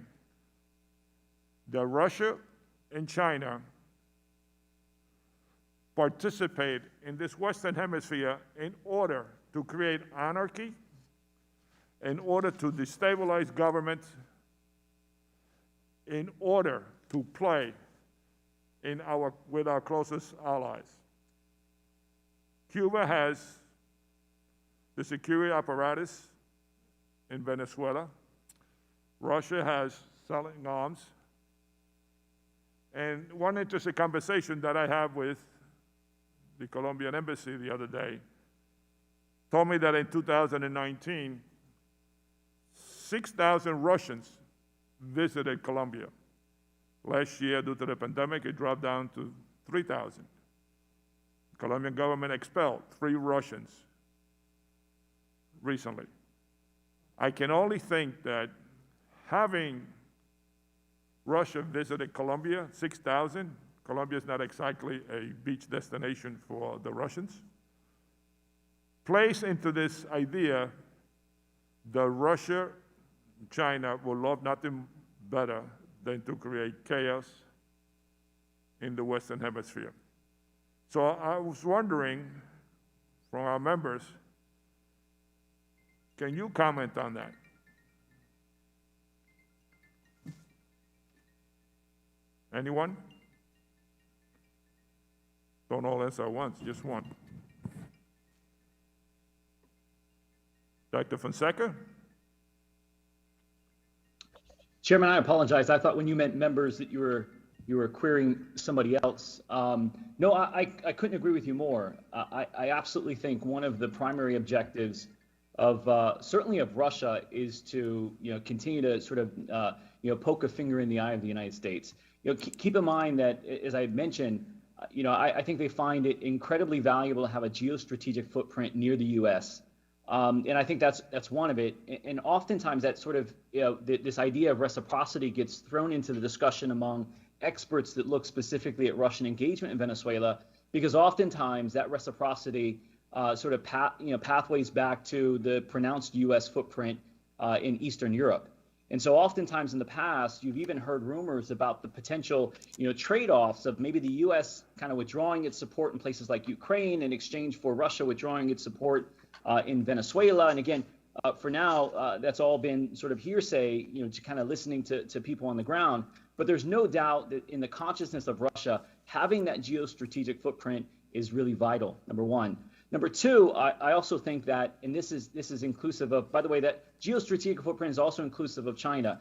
that Russia and China participate in this Western Hemisphere in order to create anarchy, in order to destabilize governments, in order to play with our closest allies. Cuba has the security apparatus in Venezuela. Russia has selling arms. And one interesting conversation that I had with the Colombian embassy the other day told me that in 2019, 6,000 Russians visited Colombia. Last year, due to the pandemic, it dropped down to 3,000. The Colombian government expelled 3 Russians recently. I can only think that having Russia visited Colombia, 6,000, Colombia is not exactly a beach destination for the Russians, plays into this idea that Russia, China will love nothing better than to create chaos in the Western Hemisphere. So I was wondering, from our members, can you comment on that? Anyone? Don't all answer at once, just one. Dr. Fonseca? Chairman, I apologize. I thought when you meant members that you were querying somebody else. No, I couldn't agree with you more. I absolutely think one of the primary objectives of certainly of Russia is to continue to sort of poke a finger in the eye of the United States. Keep in mind that, as I mentioned, I think they find it incredibly valuable to have a geostrategic footprint near the U.S. And I think that's one of it. And oftentimes that sort of this idea of reciprocity gets thrown into the discussion among experts that look specifically at Russian engagement in Venezuela, because oftentimes that reciprocity sort of pathways back to the pronounced U.S. footprint in Eastern Europe. And so oftentimes in the past, you've even heard rumors about the potential, trade-offs of maybe the U.S. kind of withdrawing its support in places like Ukraine in exchange for Russia withdrawing its support in Venezuela. And again, for now, that's all been sort of hearsay, to kind of listening to people on the ground. But there's no doubt that in the consciousness of Russia, having that geostrategic footprint is really vital, number one. Number two, I also think that, and this is inclusive of, by the way, that geostrategic footprint is also inclusive of China.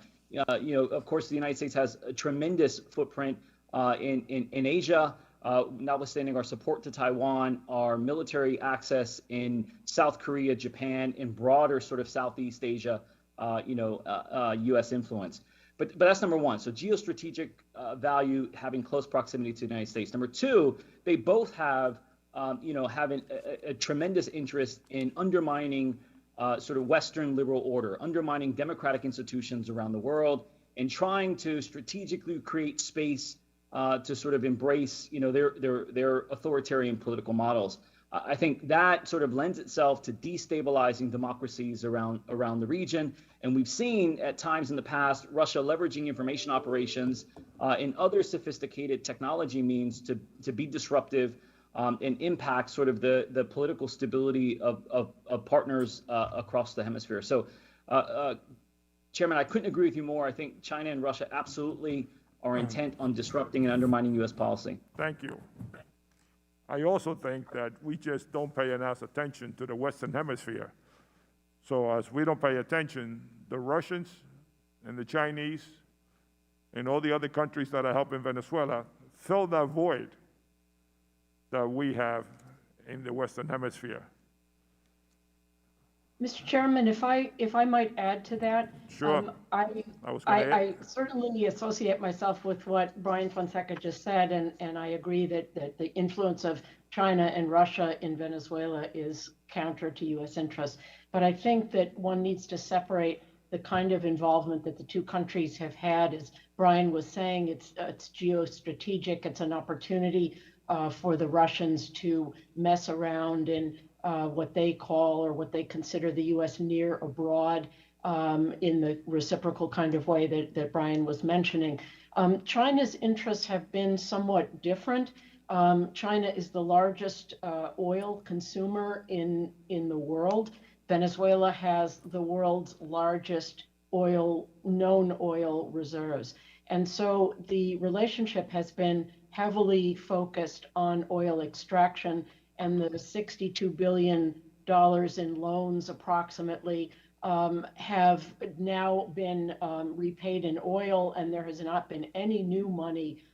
Of course, the United States has a tremendous footprint in Asia, notwithstanding our support to Taiwan, our military access in South Korea, Japan, and broader sort of Southeast Asia, U.S. influence. But that's number one. So geostrategic value, having close proximity to the United States. Number two, they both have having a tremendous interest in undermining sort of Western liberal order, undermining democratic institutions around the world, and trying to strategically create space to sort of embrace, their authoritarian political models. I think that sort of lends itself to destabilizing democracies around the region. And we've seen at times in the past Russia leveraging information operations and other sophisticated technology means to be disruptive and impact sort of the political stability of partners across the hemisphere. So, Chairman, I couldn't agree with you more. I think China and Russia absolutely are intent on disrupting and undermining U.S. policy. Thank you. I also think that we just don't pay enough attention to the Western Hemisphere. So as we don't pay attention, the Russians and the Chinese and all the other countries that are helping Venezuela fill that void that we have in the Western Hemisphere. Mr. Chairman, if I might add to that. Sure. I certainly associate myself with what Brian Fonseca just said, and I agree that the influence of China and Russia in Venezuela is counter to U.S. interests. But I think that one needs to separate the kind of involvement that the two countries have had. As Brian was saying, it's geostrategic. It's an opportunity for the Russians to mess around in what they call or what they consider the U.S. near abroad in the reciprocal kind of way that Brian was mentioning. China's interests have been somewhat different. China is the largest oil consumer in the world. Venezuela has the world's largest known oil reserves. And so the relationship has been heavily focused on oil extraction, and the $62 billion in loans approximately have now been repaid in oil, and there has not been any new money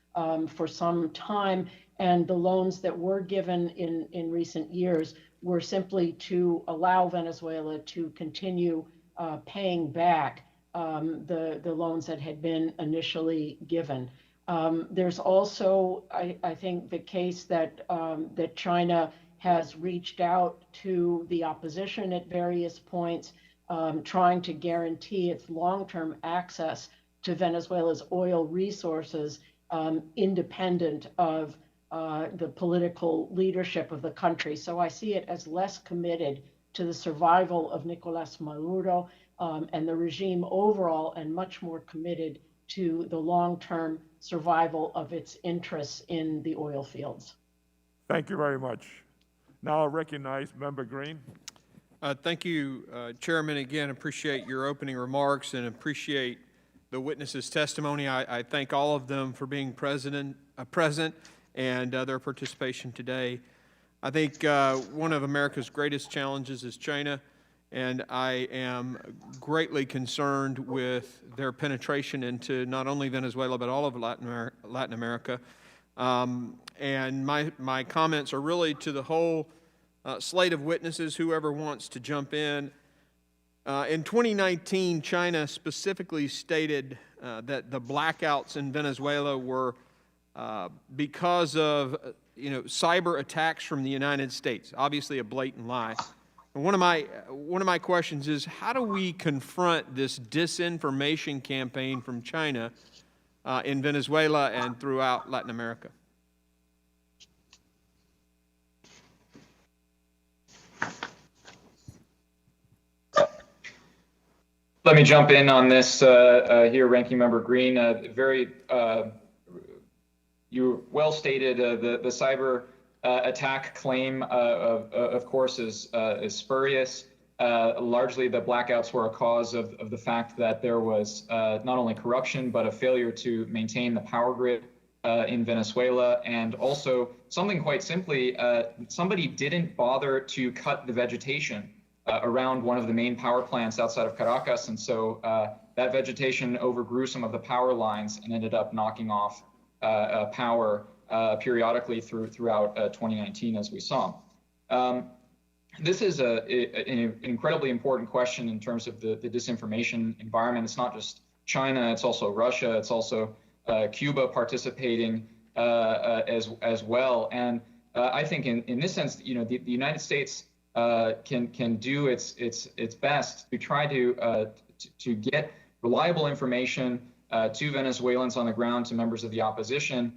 for some time. And the loans that were given in recent years were simply to allow Venezuela to continue paying back the loans that had been initially given. There's also, I think, the case that China has reached out to the opposition at various points, trying to guarantee its long-term access to Venezuela's oil resources, independent of the political leadership of the country. So I see it as less committed to the survival of Nicolas Maduro and the regime overall, and much more committed to the long-term survival of its interests in the oil fields. Thank you very much. Now I'll recognize Member Green. Thank you, Chairman. Again, appreciate your opening remarks and appreciate the witnesses' testimony. I thank all of them for being present and their participation today. I think one of America's greatest challenges is China, and I am greatly concerned with their penetration into not only Venezuela but all of Latin America. And my comments are really to the whole slate of witnesses, whoever wants to jump in. In 2019, China specifically stated that the blackouts in Venezuela were because of cyber attacks from the United States. Obviously, a blatant lie. And one of my questions is, how do we confront this disinformation campaign from China in Venezuela and throughout Latin America? Let me jump in on this here, Ranking Member Green. You well stated the cyber attack claim, of course, is spurious. Largely, the blackouts were a cause of the fact that there was not only corruption, but a failure to maintain the power grid in Venezuela. And also, something quite simply, somebody didn't bother to cut the vegetation around one of the main power plants outside of Caracas. And so that vegetation overgrew some of the power lines and ended up knocking off power periodically throughout 2019, as we saw. This is an incredibly important question in terms of the disinformation environment. It's not just China, it's also Russia, it's also Cuba participating as well. And I think in this sense, the United States can do its best to try to get reliable information to Venezuelans on the ground, to members of the opposition,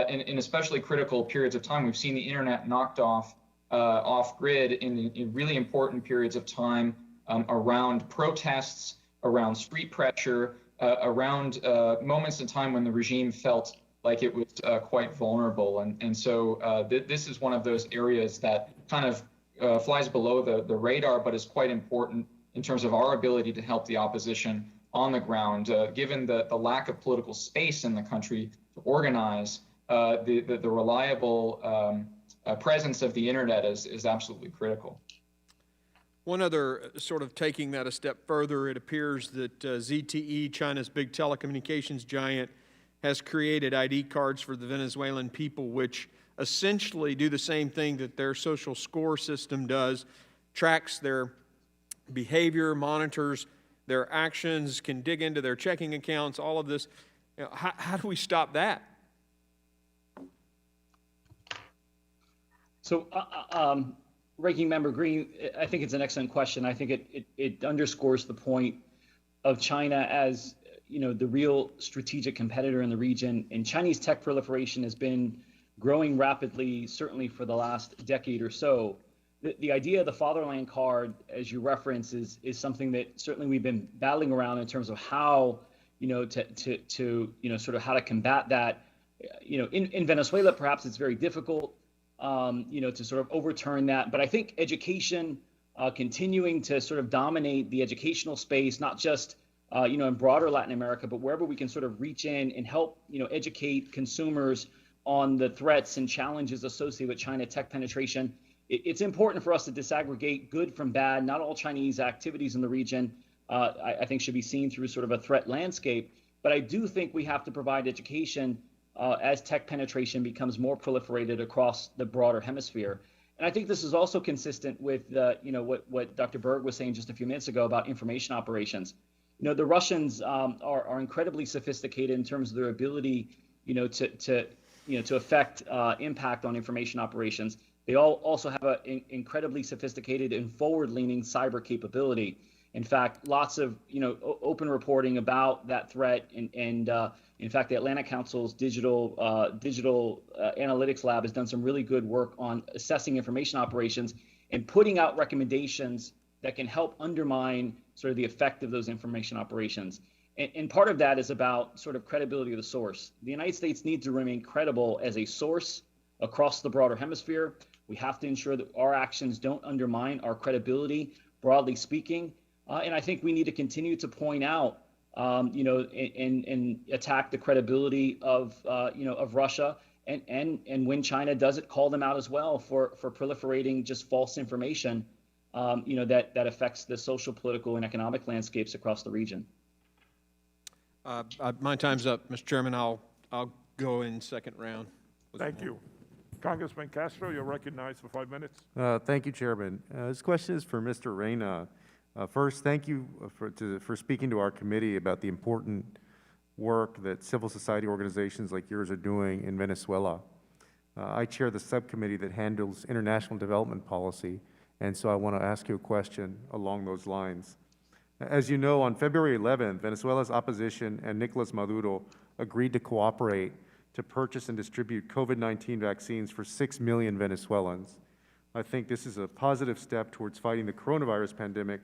in especially critical periods of time. We've seen the internet knocked off grid in really important periods of time around protests, around street pressure, around moments in time when the regime felt like it was quite vulnerable. And so this is one of those areas that kind of flies below the radar, but is quite important in terms of our ability to help the opposition on the ground. Given the lack of political space in the country to organize, the reliable presence of the internet is absolutely critical. One other sort of taking that a step further, it appears that ZTE, China's big telecommunications giant, has created ID cards for the Venezuelan people, which essentially do the same thing that their social score system does, tracks their behavior, monitors their actions, can dig into their checking accounts, all of this. How do we stop that? So, Ranking Member Green, I think it's an excellent question. I think it underscores the point of China as the real strategic competitor in the region. And Chinese tech proliferation has been growing rapidly, certainly for the last decade or so. The idea of the fatherland card, as you reference, is something that certainly we've been battling around in terms of how, sort of how to combat that. In Venezuela, perhaps it's very difficult, to sort of overturn that. But I think education, continuing to sort of dominate the educational space, not just, in broader Latin America, but wherever we can sort of reach in and help, educate consumers on the threats and challenges associated with China tech penetration. It's important for us to disaggregate good from bad. Not all Chinese activities in the region, I think, should be seen through sort of a threat landscape. But I do think we have to provide education as tech penetration becomes more proliferated across the broader hemisphere. And I think this is also consistent with what Dr. Berg was saying just a few minutes ago about information operations. The Russians are incredibly sophisticated in terms of their ability, to affect impact on information operations. They also have an incredibly sophisticated and forward-leaning cyber capability. In fact, lots of open reporting about that threat, and in fact, the Atlantic Council's digital analytics lab has done some really good work on assessing information operations and putting out recommendations that can help undermine sort of the effect of those information operations. And part of that is about sort of credibility of the source. The United States needs to remain credible as a source across the broader hemisphere. We have to ensure that our actions don't undermine our credibility, broadly speaking. And I think we need to continue to point out and attack the credibility of, of Russia. And when China does it, call them out as well for proliferating just false information, that affects the social, political, and economic landscapes across the region. My time's up, Mr. Chairman. I'll go in second round. Thank you. Congressman Castro, you're recognized for 5 minutes. Thank you, Chairman. This question is for Mr. Reyna. First, thank you for speaking to our committee about the important work that civil society organizations like yours are doing in Venezuela. I chair the subcommittee that handles international development policy, and so I want to ask you a question along those lines. As you know, on February 11th, Venezuela's opposition and Nicolas Maduro agreed to cooperate to purchase and distribute COVID-19 vaccines for 6 million Venezuelans. I think this is a positive step towards fighting the coronavirus pandemic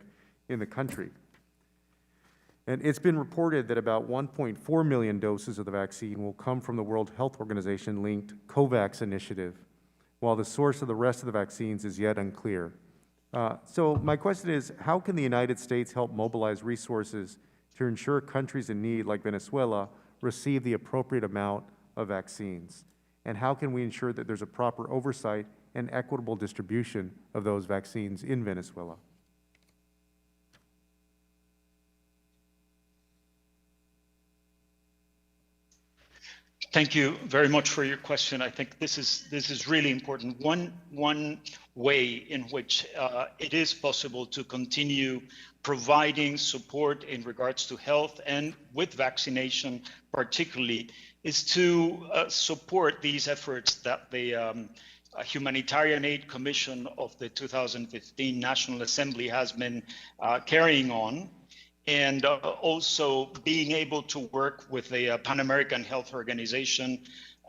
in the country. And it's been reported that about 1.4 million doses of the vaccine will come from the World Health Organization-linked COVAX initiative, while the source of the rest of the vaccines is yet unclear. So my question is, how can the United States help mobilize resources to ensure countries in need like Venezuela receive the appropriate amount of vaccines? And how can we ensure that there's a proper oversight and equitable distribution of those vaccines in Venezuela? Thank you very much for your question. I think this is really important. One way in which it is possible to continue providing support in regards to health and with vaccination particularly is to support these efforts that the Humanitarian Aid Commission of the 2015 National Assembly has been carrying on, and also being able to work with the Pan American Health Organization,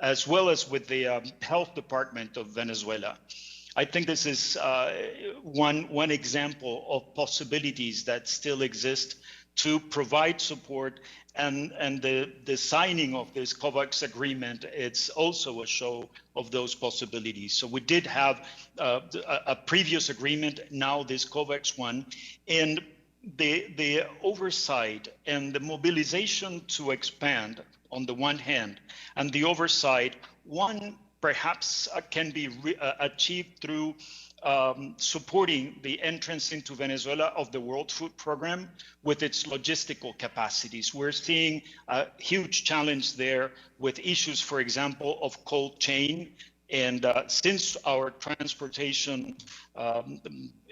as well as with the Health Department of Venezuela. I think this is one example of possibilities that still exist to provide support, and the signing of this COVAX agreement, it's also a show of those possibilities. So we did have a previous agreement, now this COVAX one, and the oversight and the mobilization to expand on the one hand, and the oversight, one perhaps can be achieved through supporting the entrance into Venezuela of the World Food Program with its logistical capacities. We're seeing a huge challenge there with issues, for example, of cold chain. And since our transportation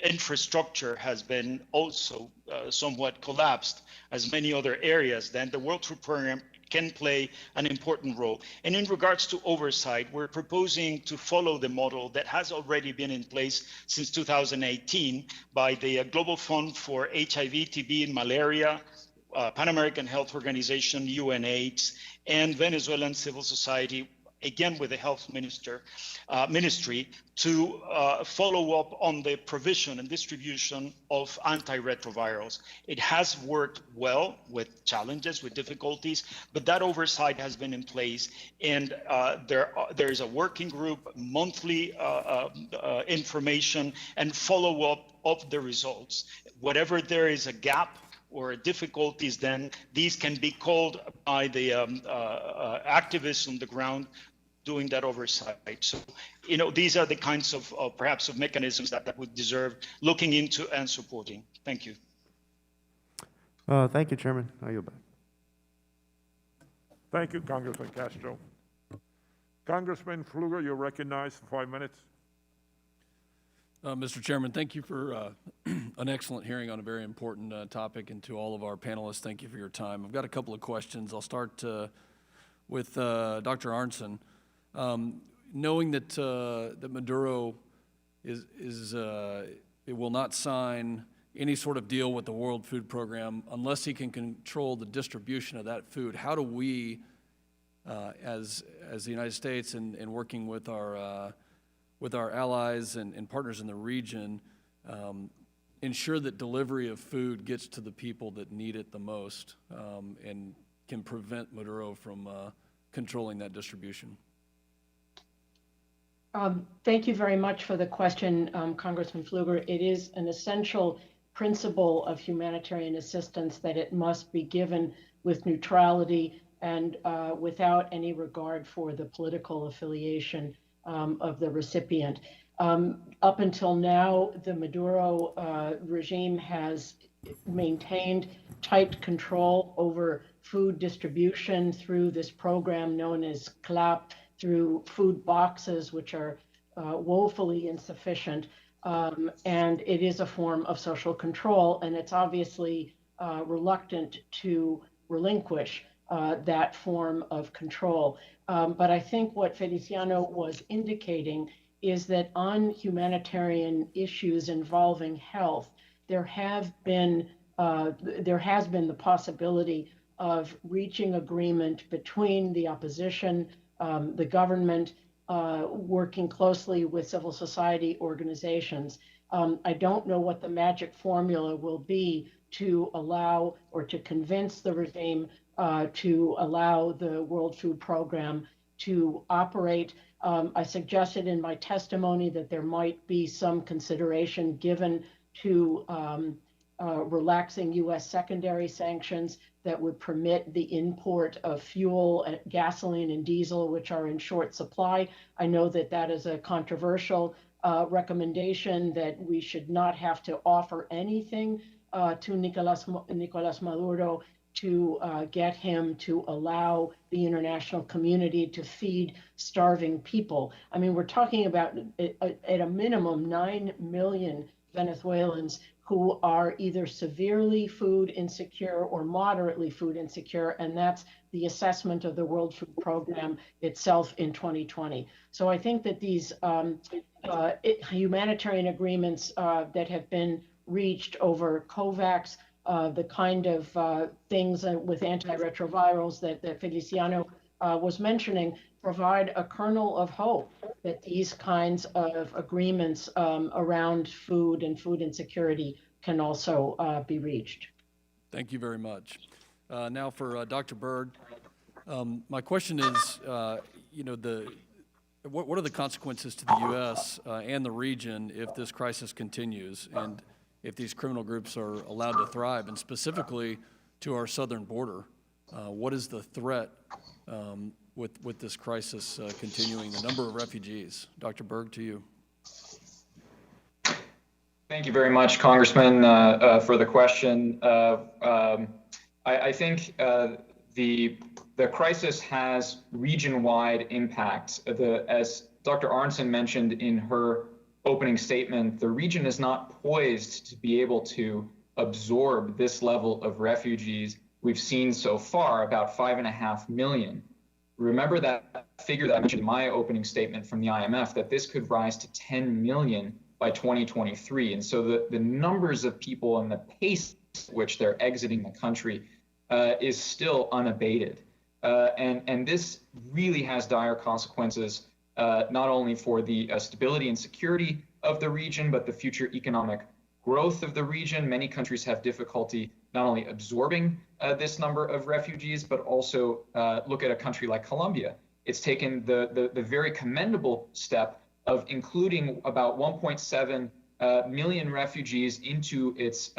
infrastructure has been also somewhat collapsed, as many other areas, then the World Food Program can play an important role. And in regards to oversight, we're proposing to follow the model that has already been in place since 2018 by the Global Fund for HIV, TB, and Malaria, Pan American Health Organization, UNAIDS, and Venezuelan civil society, again with the health ministry, to follow up on the provision and distribution of antiretrovirals. It has worked well with challenges, with difficulties, but that oversight has been in place, and there is a working group, monthly information, and follow-up of the results. Whatever there is a gap or difficulties, then these can be called by the activists on the ground doing that oversight. So, these are the kinds of perhaps of mechanisms that would deserve looking into and supporting. Thank you. Thank you, Chairman. I yield back. Thank you, Congressman Castro. Congressman Pfluger, you're recognized for 5 minutes. Mr. Chairman, thank you for an excellent hearing on a very important topic, and to all of our panelists, thank you for your time. I've got a couple of questions. I'll start with Dr. Arntzen. Knowing that Maduro it will not sign any sort of deal with the World Food Program unless he can control the distribution of that food, how do we, as the United States and working with our allies and partners in the region, ensure that delivery of food gets to the people that need it the most, and can prevent Maduro from controlling that distribution? Thank you very much for the question, Congressman Pfluger. It is an essential principle of humanitarian assistance, that it must be given with neutrality and without any regard for the political affiliation of the recipient. Up until now, the Maduro regime has maintained tight control over food distribution through this program known as CLAP, through food boxes, which are woefully insufficient. And it is a form of social control, and it's obviously reluctant to relinquish that form of control. But I think what Feliciano was indicating is that on humanitarian issues involving health, there has been the possibility of reaching agreement between the opposition, the government, working closely with civil society organizations. I don't know what the magic formula will be to allow or to convince the regime to allow the World Food Program to operate. I suggested in my testimony that there might be some consideration given to relaxing U.S. secondary sanctions that would permit the import of fuel, gasoline, and diesel, which are in short supply. I know that that is a controversial recommendation, that we should not have to offer anything to Nicolas Maduro to get him to allow the international community to feed starving people. I mean, we're talking about at a minimum 9 million Venezuelans who are either severely food insecure or moderately food insecure, and that's the assessment of the World Food Program itself in 2020. So I think that these humanitarian agreements that have been reached over COVAX, the kind of things with antiretrovirals that Feliciano was mentioning, provide a kernel of hope that these kinds of agreements around food and food insecurity can also be reached. Thank you very much. Now for Dr. Berg, my question is, what are the consequences to the U.S. And the region if this crisis continues, and if these criminal groups are allowed to thrive, and specifically to our southern border? What is the threat with this crisis continuing, the number of refugees? Dr. Berg, to you. Thank you very much, Congressman, for the question. I think the crisis has region-wide impact. As Dr. Arnson mentioned in her opening statement, the region is not poised to be able to absorb this level of refugees we've seen so far, about 5.5 million. Remember that figure that I mentioned in my opening statement from the IMF, that this could rise to 10 million by 2023. And so the numbers of people and the pace at which they're exiting the country is still unabated. And this really has dire consequences, not only for the stability and security of the region, but the future economic growth of the region. Many countries have difficulty not only absorbing this number of refugees, but also look at a country like Colombia. It's taken the very commendable step of including about 1.7 million refugees into its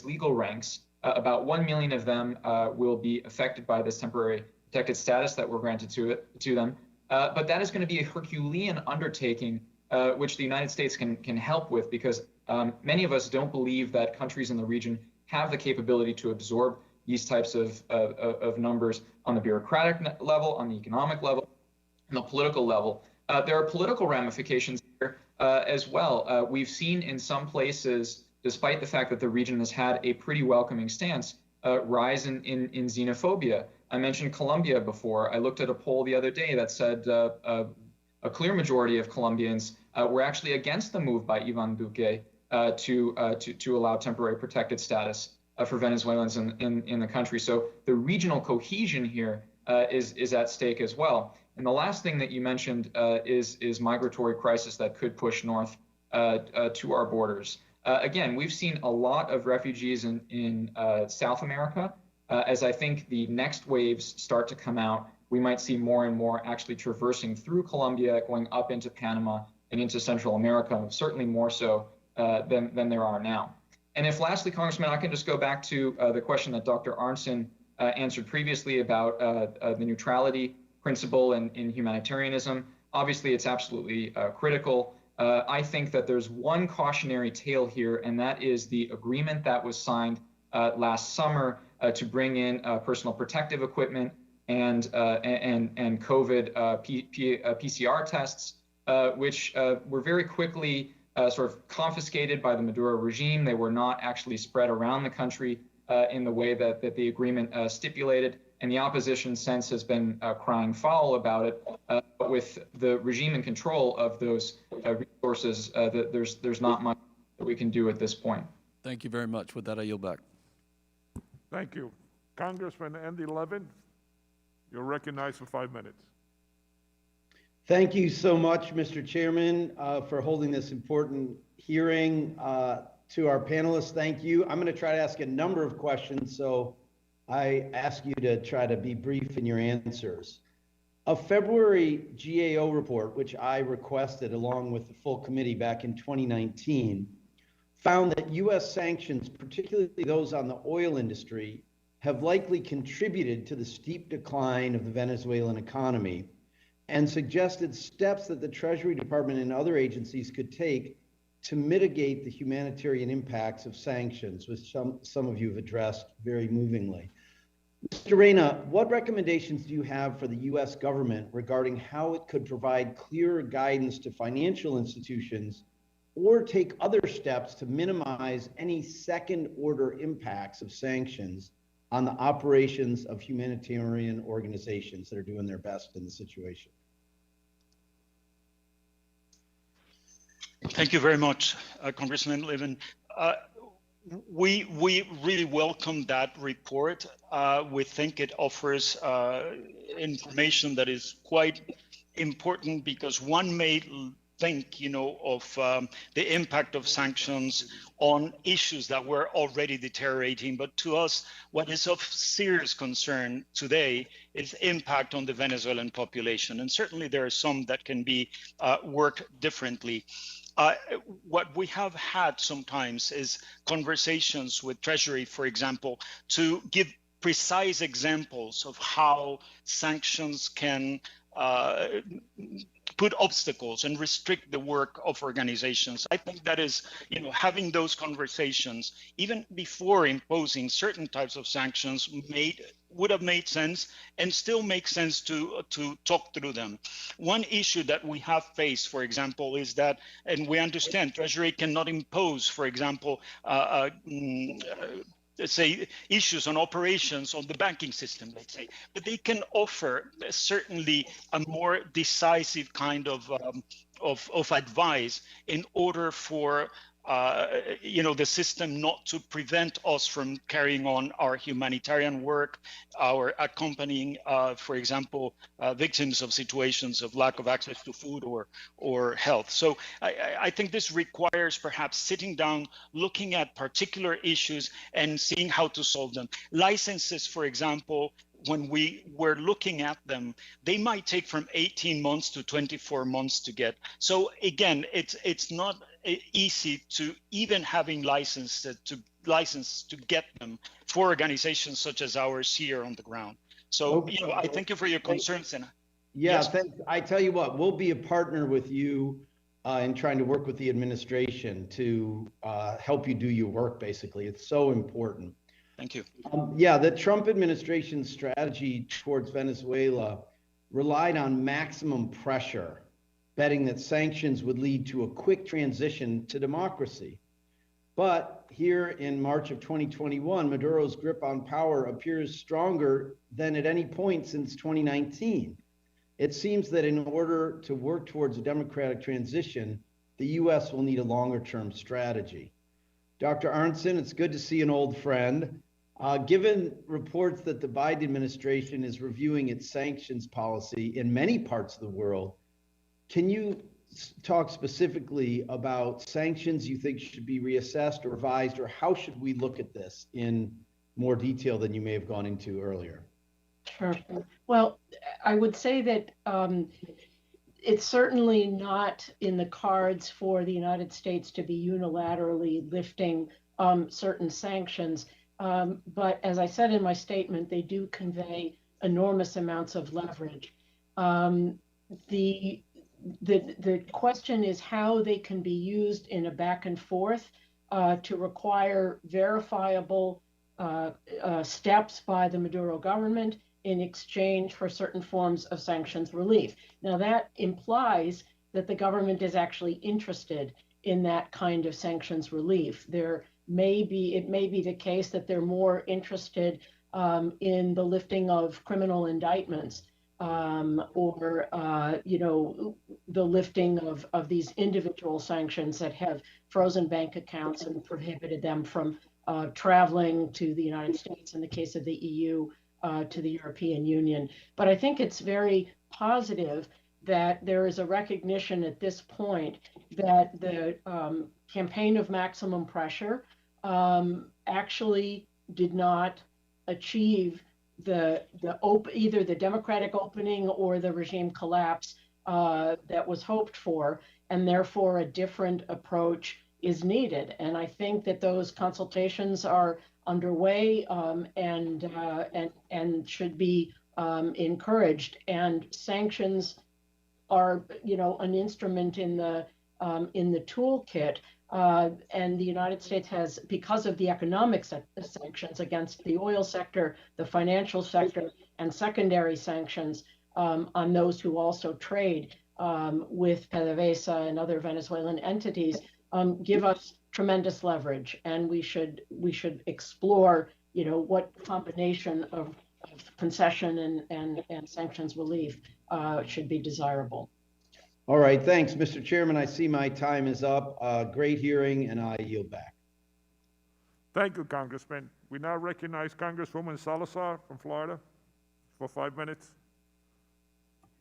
legal ranks. About 1 million of them will be affected by this temporary protected status that were granted to them. But that is going to be a Herculean undertaking, which the United States can help with, because many of us don't believe that countries in the region have the capability to absorb these types of numbers on the bureaucratic level, on the economic level, and the political level. There are political ramifications here as well. We've seen in some places, despite the fact that the region has had a pretty welcoming stance, rise in xenophobia. I mentioned Colombia before. I looked at a poll the other day that said a clear majority of Colombians were actually against the move by Ivan Duque to allow temporary protected status for Venezuelans in the country. So the regional cohesion here is at stake as well. And the last thing that you mentioned is migratory crisis that could push north to our borders. Again, we've seen a lot of refugees in South America. As I think the next waves start to come out, we might see more and more actually traversing through Colombia, going up into Panama and into Central America, certainly more so than there are now. And if lastly, Congressman, I can just go back to the question that Dr. Arntzen answered previously about the neutrality principle in humanitarianism. Obviously, it's absolutely critical. I think that there's one cautionary tale here, and that is the agreement that was signed last summer to bring in personal protective equipment and COVID PCR tests, which were very quickly sort of confiscated by the Maduro regime. They were not actually spread around the country in the way that the agreement stipulated, and the opposition since has been crying foul about it. But with the regime in control of those resources, there's not much that we can do at this point. Thank you very much. With that, I yield back. Thank you. Congressman Andy Levin, you're recognized for 5 minutes. Thank you so much, Mr. Chairman, for holding this important hearing. To our panelists, thank you. I'm going to try to ask a number of questions, so I ask you to try to be brief in your answers. A February GAO report, which I requested along with the full committee back in 2019, found that U.S. sanctions, particularly those on the oil industry, have likely contributed to the steep decline of the Venezuelan economy, and suggested steps that the Treasury Department and other agencies could take to mitigate the humanitarian impacts of sanctions, which some of you have addressed very movingly. Mr. Reyna, what recommendations do you have for the U.S. government regarding how it could provide clearer guidance to financial institutions or take other steps to minimize any second-order impacts of sanctions on the operations of humanitarian organizations that are doing their best in the situation? Thank you very much, Congressman Levin. We really welcome that report. We think it offers information that is quite important, because one may think, of the impact of sanctions on issues that were already deteriorating. But to us, what is of serious concern today is impact on the Venezuelan population. And certainly there are some that can be worked differently. What we have had sometimes is conversations with Treasury, for example, to give precise examples of how sanctions can put obstacles and restrict the work of organizations. I think that is, having those conversations, even before imposing certain types of sanctions, would have made sense, and still makes sense to talk through them. One issue that we have faced, for example, is that, and we understand Treasury cannot impose, for example, let's say, issues on operations on the banking system, let's say, but they can offer certainly a more decisive kind of advice in order for the system not to prevent us from carrying on our humanitarian work, our accompanying, for example, victims of situations of lack of access to food or health. So I think this requires perhaps sitting down, looking at particular issues and seeing how to solve them. Licenses, for example, when we were looking at them, they might take from 18 months to 24 months to get. So again, it's not easy to even having license to get them for organizations such as ours here on the ground. So Okay. I thank you for your concerns. And Yeah, yes. thanks. I tell you what, we'll be a partner with you in trying to work with the administration to help you do your work, basically. It's so important. Thank you. Yeah, the Trump administration's strategy towards Venezuela relied on maximum pressure, betting that sanctions would lead to a quick transition to democracy. But here in March of 2021, Maduro's grip on power appears stronger than at any point since 2019. It seems that in order to work towards a democratic transition, the U.S. will need a longer-term strategy. Dr. Arntzen, it's good to see an old friend. Given reports that the Biden administration is reviewing its sanctions policy in many parts of the world, can you talk specifically about sanctions you think should be reassessed or revised, or how should we look at this in more detail than you may have gone into earlier? Sure. Well, I would say that it's certainly not in the cards for the United States to be unilaterally lifting certain sanctions. But as I said in my statement, they do convey enormous amounts of leverage. The question is how they can be used in a back and forth to require verifiable steps by the Maduro government in exchange for certain forms of sanctions relief. Now that implies that the government is actually interested in that kind of sanctions relief. It may be the case that they're more interested in the lifting of criminal indictments or the lifting of these individual sanctions that have frozen bank accounts and prohibited them from traveling to the United States in the case of the EU, to the European Union. But I think it's very positive that there is a recognition at this point that the campaign of maximum pressure actually did not achieve either the democratic opening or the regime collapse that was hoped for, and therefore a different approach is needed. And I think that those consultations are underway and should be encouraged. And sanctions are, an instrument in the toolkit. And the United States has, because of the economic sanctions against the oil sector, the financial sector, and secondary sanctions on those who also trade with PDVSA and other Venezuelan entities, give us tremendous leverage. And we should explore, what combination of concession and sanctions relief should be desirable. All right, thanks, Mr. Chairman. I see my time is up. Great hearing, and I yield back. Thank you, Congressman. We now recognize Congresswoman Salazar from Florida for 5 minutes.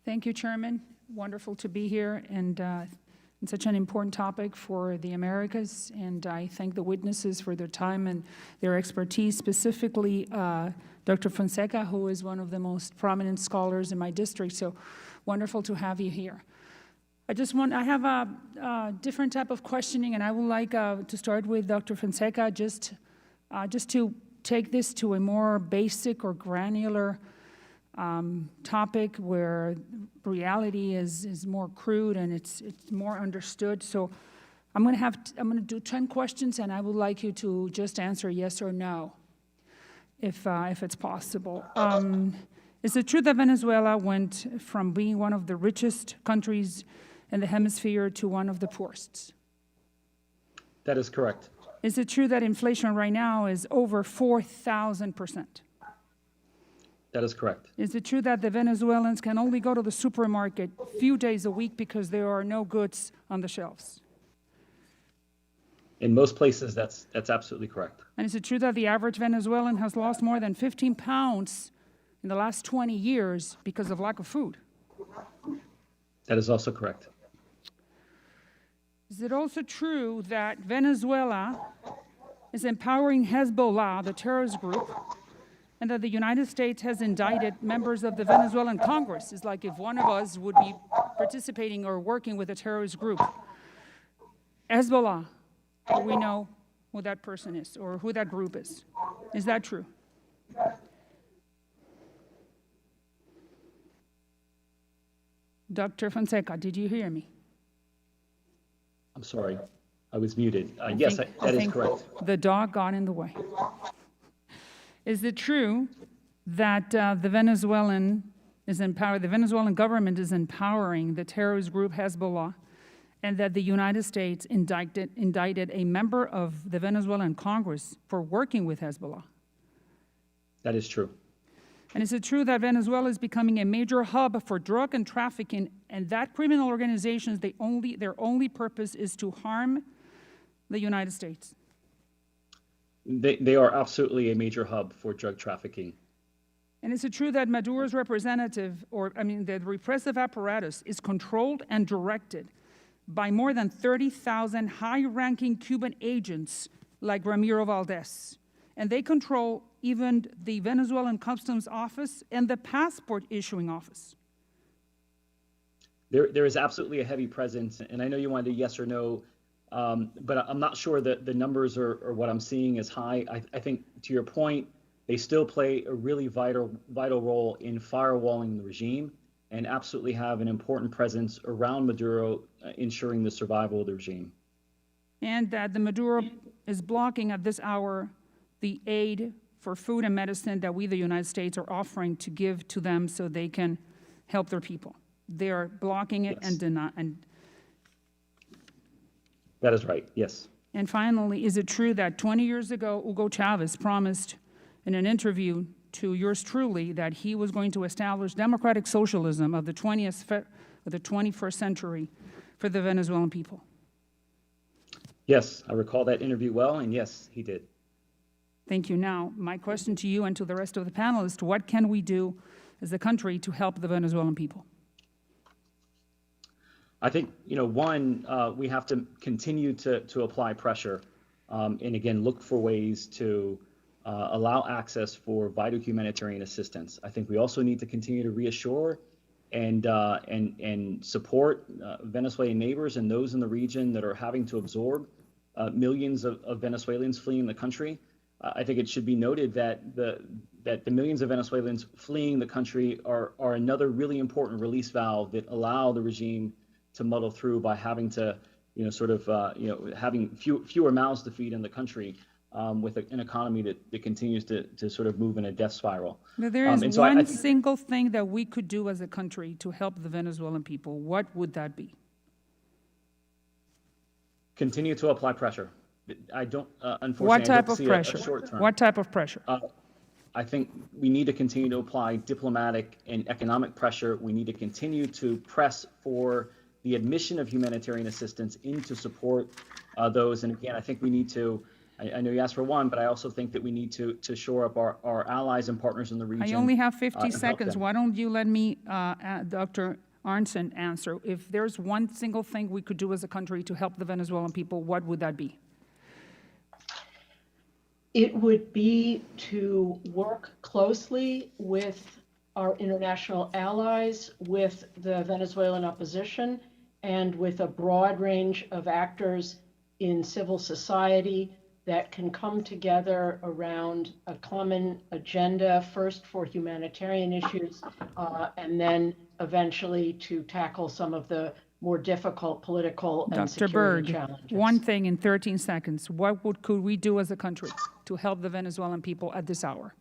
Thank you, Chairman. Wonderful to be here and such an important topic for the Americas. And I thank the witnesses for their time and their expertise, specifically Dr. Fonseca, who is one of the most prominent scholars in my district. So wonderful to have you here. I have a different type of questioning, and I would like to start with Dr. Fonseca, just to take this to a more basic or granular topic where reality is more crude and it's more understood. So I'm going to do 10 questions, and I would like you to just answer yes or no, if it's possible. Is it true that Venezuela went from being one of the richest countries in the hemisphere to one of the poorest? That is correct. Is it true that inflation right now is over 4,000%? That is correct. Is it true that the Venezuelans can only go to the supermarket a few days a week because there are no goods on the shelves? In most places, that's absolutely correct. And is it true that the average Venezuelan has lost more than 15 pounds in the last 20 years because of lack of food? That is also correct. Is it also true that Venezuela is empowering Hezbollah, the terrorist group, and that the United States has indicted members of the Venezuelan Congress? It's like if one of us would be participating or working with a terrorist group. Hezbollah, do we know who that person is or who that group is? Is that true? Dr. Fonseca, did you hear me? I'm sorry, I was muted. Yes, that is correct. The dog got in the way. Is it true that the Venezuelan government is empowering the terrorist group Hezbollah, and that the United States indicted a member of the Venezuelan Congress for working with Hezbollah? That is true. And is it true that Venezuela is becoming a major hub for drug and trafficking, and that criminal organizations, their only purpose is to harm the United States? They are absolutely a major hub for drug trafficking. And is it true that Maduro's the repressive apparatus is controlled and directed by more than 30,000 high-ranking Cuban agents like Ramiro Valdez? And they control even the Venezuelan Customs Office and the passport issuing office? there is absolutely a heavy presence, and I know you wanted a yes or no, but I'm not sure that the numbers are what I'm seeing as high. I think, to your point, they still play a really vital role in firewalling the regime, and absolutely have an important presence around Maduro, ensuring the survival of the regime. And that the Maduro is blocking at this hour the aid for food and medicine that we, the United States, are offering to give to them so they can help their people. They are blocking it. Yes. and That is right, yes. And finally, is it true that 20 years ago, Hugo Chavez promised in an interview to yours truly that he was going to establish democratic socialism of the 21st century for the Venezuelan people? Yes, I recall that interview well, and yes, he did. Thank you. Now, my question to you and to the rest of the panelists, what can we do as a country to help the Venezuelan people? I think, one, we have to continue to apply pressure, and again, look for ways to allow access for vital humanitarian assistance. I think we also need to continue to reassure and support Venezuelan neighbors and those in the region that are having to absorb millions of Venezuelans fleeing the country. I think it should be noted that the millions of Venezuelans fleeing the country are another really important release valve that allow the regime to muddle through by having to, having fewer mouths to feed in the country, with an economy that continues to sort of move in a death spiral. But there is one single thing that we could do as a country to help the Venezuelan people. What would that be? Continue to apply pressure. I don't, unfortunately, What type I don't of see pressure? a short term. What type of pressure? I think we need to continue to apply diplomatic and economic pressure. We need to continue to press for the admission of humanitarian assistance into support those. And again, I think we need to, I know you asked for one, but I also think that we need to shore up our allies and partners in the region. I only have 50 and help seconds. them. Why don't you let me, Dr. Arntzen, answer? If there's one single thing we could do as a country to help the Venezuelan people, what would that be? It would be to work closely with our international allies, with the Venezuelan opposition, and with a broad range of actors in civil society that can come together around a common agenda, first for humanitarian issues, and then eventually to tackle some of the more difficult political and Dr. security Berg, challenges. one thing in 13 seconds. Could we do as a country to help the Venezuelan people at this hour?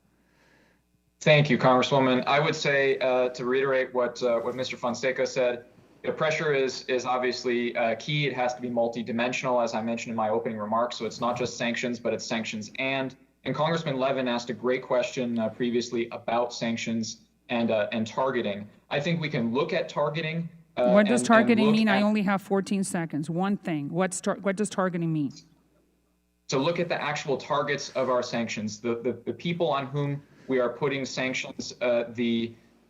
Thank you, Congresswoman. I would say, to reiterate what Mr. Fonseca said, the pressure is obviously key. It has to be multidimensional, as I mentioned in my opening remarks. So it's not just sanctions, but it's sanctions and Congressman Levin asked a great question previously about sanctions and targeting. I think we can look at targeting. What does targeting mean? I only have 14 seconds. One thing. What does targeting mean? So look at the actual targets of our sanctions, the people on whom we are putting sanctions.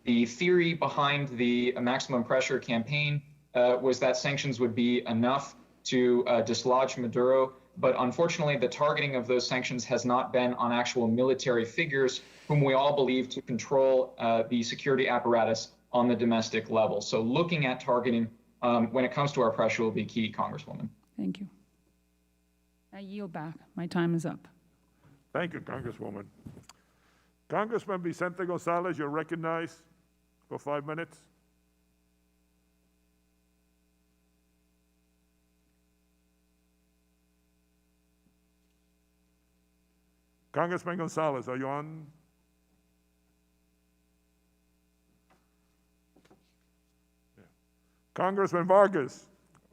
The theory behind the maximum pressure campaign was that sanctions would be enough to dislodge Maduro. But unfortunately, the targeting of those sanctions has not been on actual military figures whom we all believe to control the security apparatus on the domestic level. So looking at targeting when it comes to our pressure will be key, Congresswoman. Thank you. I yield back. My time is up. Thank you, Congresswoman. Congressman Vicente Gonzalez, you're recognized for 5 minutes. Congressman Gonzalez, are you on? Yeah. Congressman Vargas,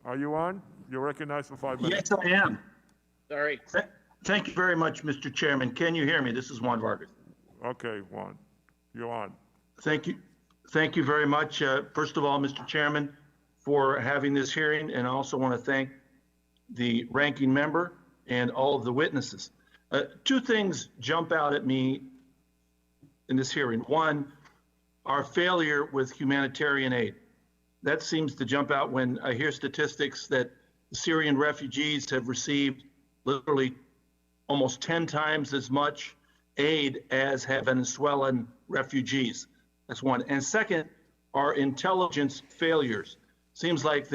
are you on? You're recognized for 5 minutes. Yes, I am. Sorry. Thank you very much, Mr. Chairman. Can you hear me? This is Juan Vargas. Okay, Juan, you're on. Thank you. Thank you very much. First of all, Mr. Chairman, for having this hearing, and I also want to thank the ranking member and all of the witnesses. Two things jump out at me in this hearing. One, our failure with humanitarian aid. That seems to jump out when I hear statistics that the Syrian refugees have received literally almost 10 times as much aid as have Venezuelan refugees. That's one. And second, our intelligence failures. Seems like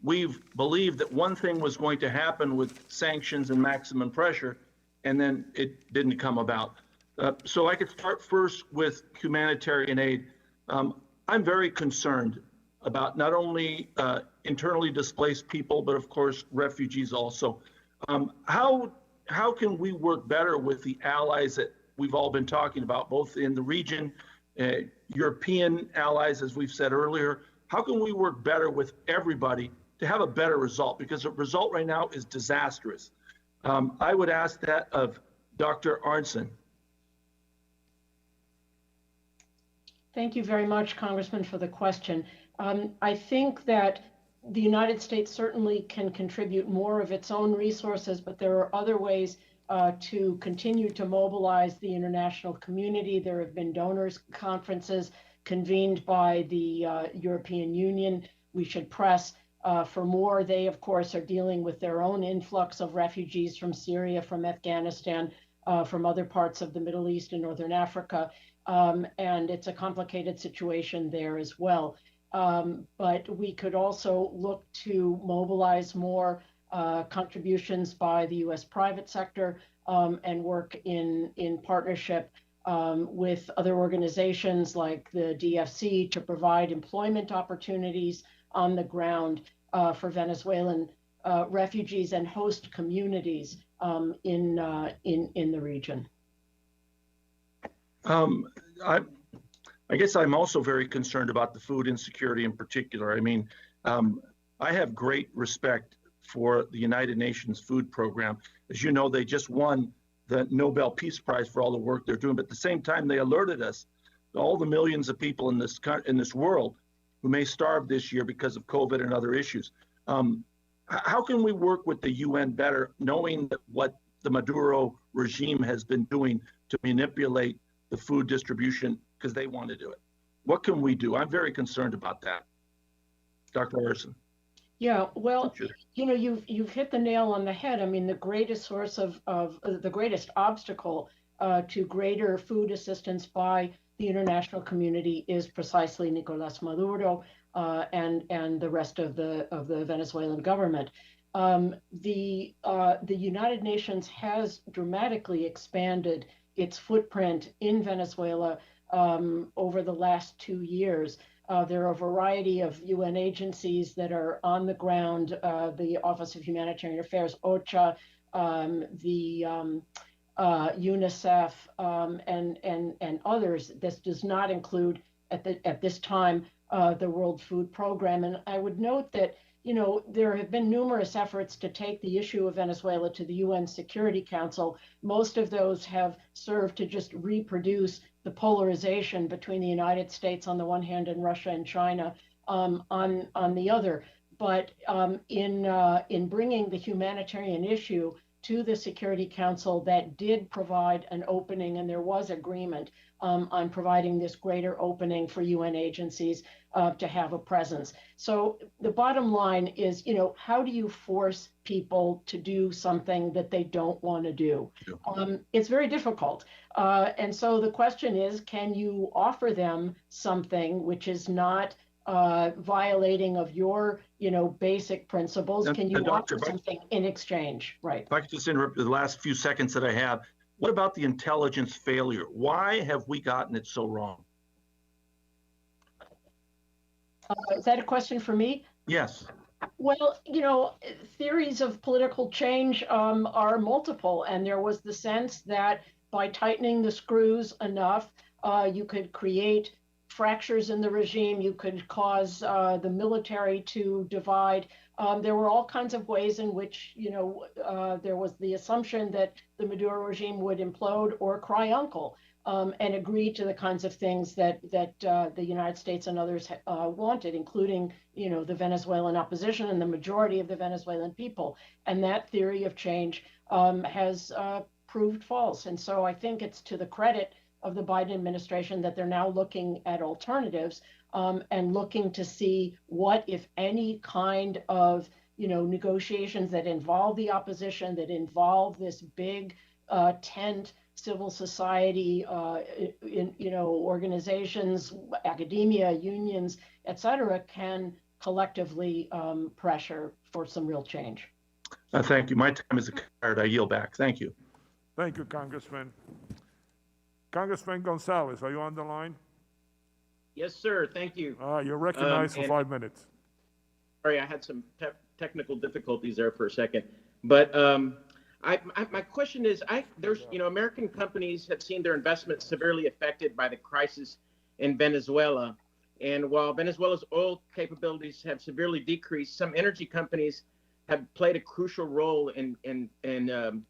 we've believed that one thing was going to happen with sanctions and maximum pressure, and then it didn't come about. So I could start first with humanitarian aid. I'm very concerned about not only internally displaced people, but of course refugees also. How can we work better with the allies that we've all been talking about, both in the region, European allies, as we've said earlier? How can we work better with everybody to have a better result? Because the result right now is disastrous. I would ask that of Dr. Arntzen. Thank you very much, Congressman, for the question. I think that the United States certainly can contribute more of its own resources, but there are other ways to continue to mobilize the international community. There have been donors conferences convened by the European Union. We should press for more. They, of course, are dealing with their own influx of refugees from Syria, from Afghanistan, from other parts of the Middle East and Northern Africa. And it's a complicated situation there as well. But we could also look to mobilize more contributions by the U.S. private sector and work in partnership with other organizations like the DFC to provide employment opportunities on the ground for Venezuelan refugees and host communities in the region. I guess I'm also very concerned about the food insecurity in particular. I mean, I have great respect for the United Nations Food Program. As you know, they just won the Nobel Peace Prize for all the work they're doing. But at the same time, they alerted us to all the millions of people in this world who may starve this year because of COVID and other issues. How can we work with the UN better, knowing that what the Maduro regime has been doing to manipulate the food distribution because they want to do it? What can we do? I'm very concerned about that. Dr. Larson. Yeah, well, you know, you've hit the nail on the head. I mean, the greatest source of the greatest obstacle to greater food assistance by the international community is precisely Nicolas Maduro and the rest of the Venezuelan government. The United Nations has dramatically expanded its footprint in Venezuela over the last 2 years. There are a variety of UN agencies that are on the ground, the Office of Humanitarian Affairs, OCHA, the UNICEF, and others. This does not include, at this time, the World Food Program. And I would note that, you know, there have been numerous efforts to take the issue of Venezuela to the UN Security Council. Most of those have served to just reproduce the polarization between the United States on the one hand and Russia and China on the other. But in bringing the humanitarian issue to the Security Council, that did provide an opening, and there was agreement on providing this greater opening for UN agencies to have a presence. So the bottom line is, you know, how do you force people to do something that they don't want to do? It's very difficult. And so the question is, can you offer them something which is not violating of your, you know, basic principles? Can you offer something in exchange? Right. If I could just interrupt the last few seconds that I have. What about the intelligence failure? Why have we gotten it so wrong? Is that a question for me? Yes. Well, you know, theories of political change are multiple, and there was the sense that by tightening the screws enough, you could create fractures in the regime, you could cause the military to divide. There were all kinds of ways in which, you know, there was the assumption that the Maduro regime would implode or cry uncle and agree to the kinds of things that the United States and others wanted, including, you know, the Venezuelan opposition and the majority of the Venezuelan people. And that theory of change has proved false. And so I think it's to the credit of the Biden administration that they're now looking at alternatives and looking to see what, if any, kind of, you know, negotiations that involve the opposition, that involve this big tent, civil society, you know, organizations, academia, unions, et cetera, can collectively pressure for some real change. Thank you. My time is expired. I yield back. Thank you. Thank you, Congressman. Congressman Gonzalez, are you on the line? Yes, sir. Thank you. You're recognized for 5 minutes. Sorry, I had some technical difficulties there for a second. But my question is, there's, American companies have seen their investments severely affected by the crisis in Venezuela. And while Venezuela's oil capabilities have severely decreased, some energy companies have played a crucial role in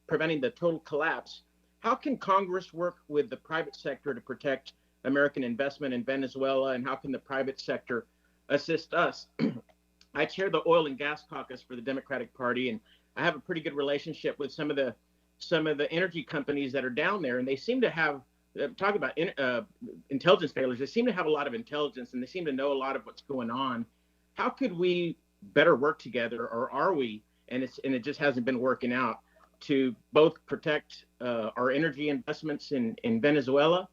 preventing the total collapse. How can Congress work with the private sector to protect American investment in Venezuela, and how can the private sector assist us? I chair the Oil and Gas Caucus for the Democratic Party, and I have a pretty good relationship with some of the energy companies that are down there, and they seem to have talk about intelligence failures. They seem to have a lot of intelligence, and they seem to know a lot of what's going on. How could we better work together, or are we? And it just hasn't been working out to both protect our energy investments in Venezuela,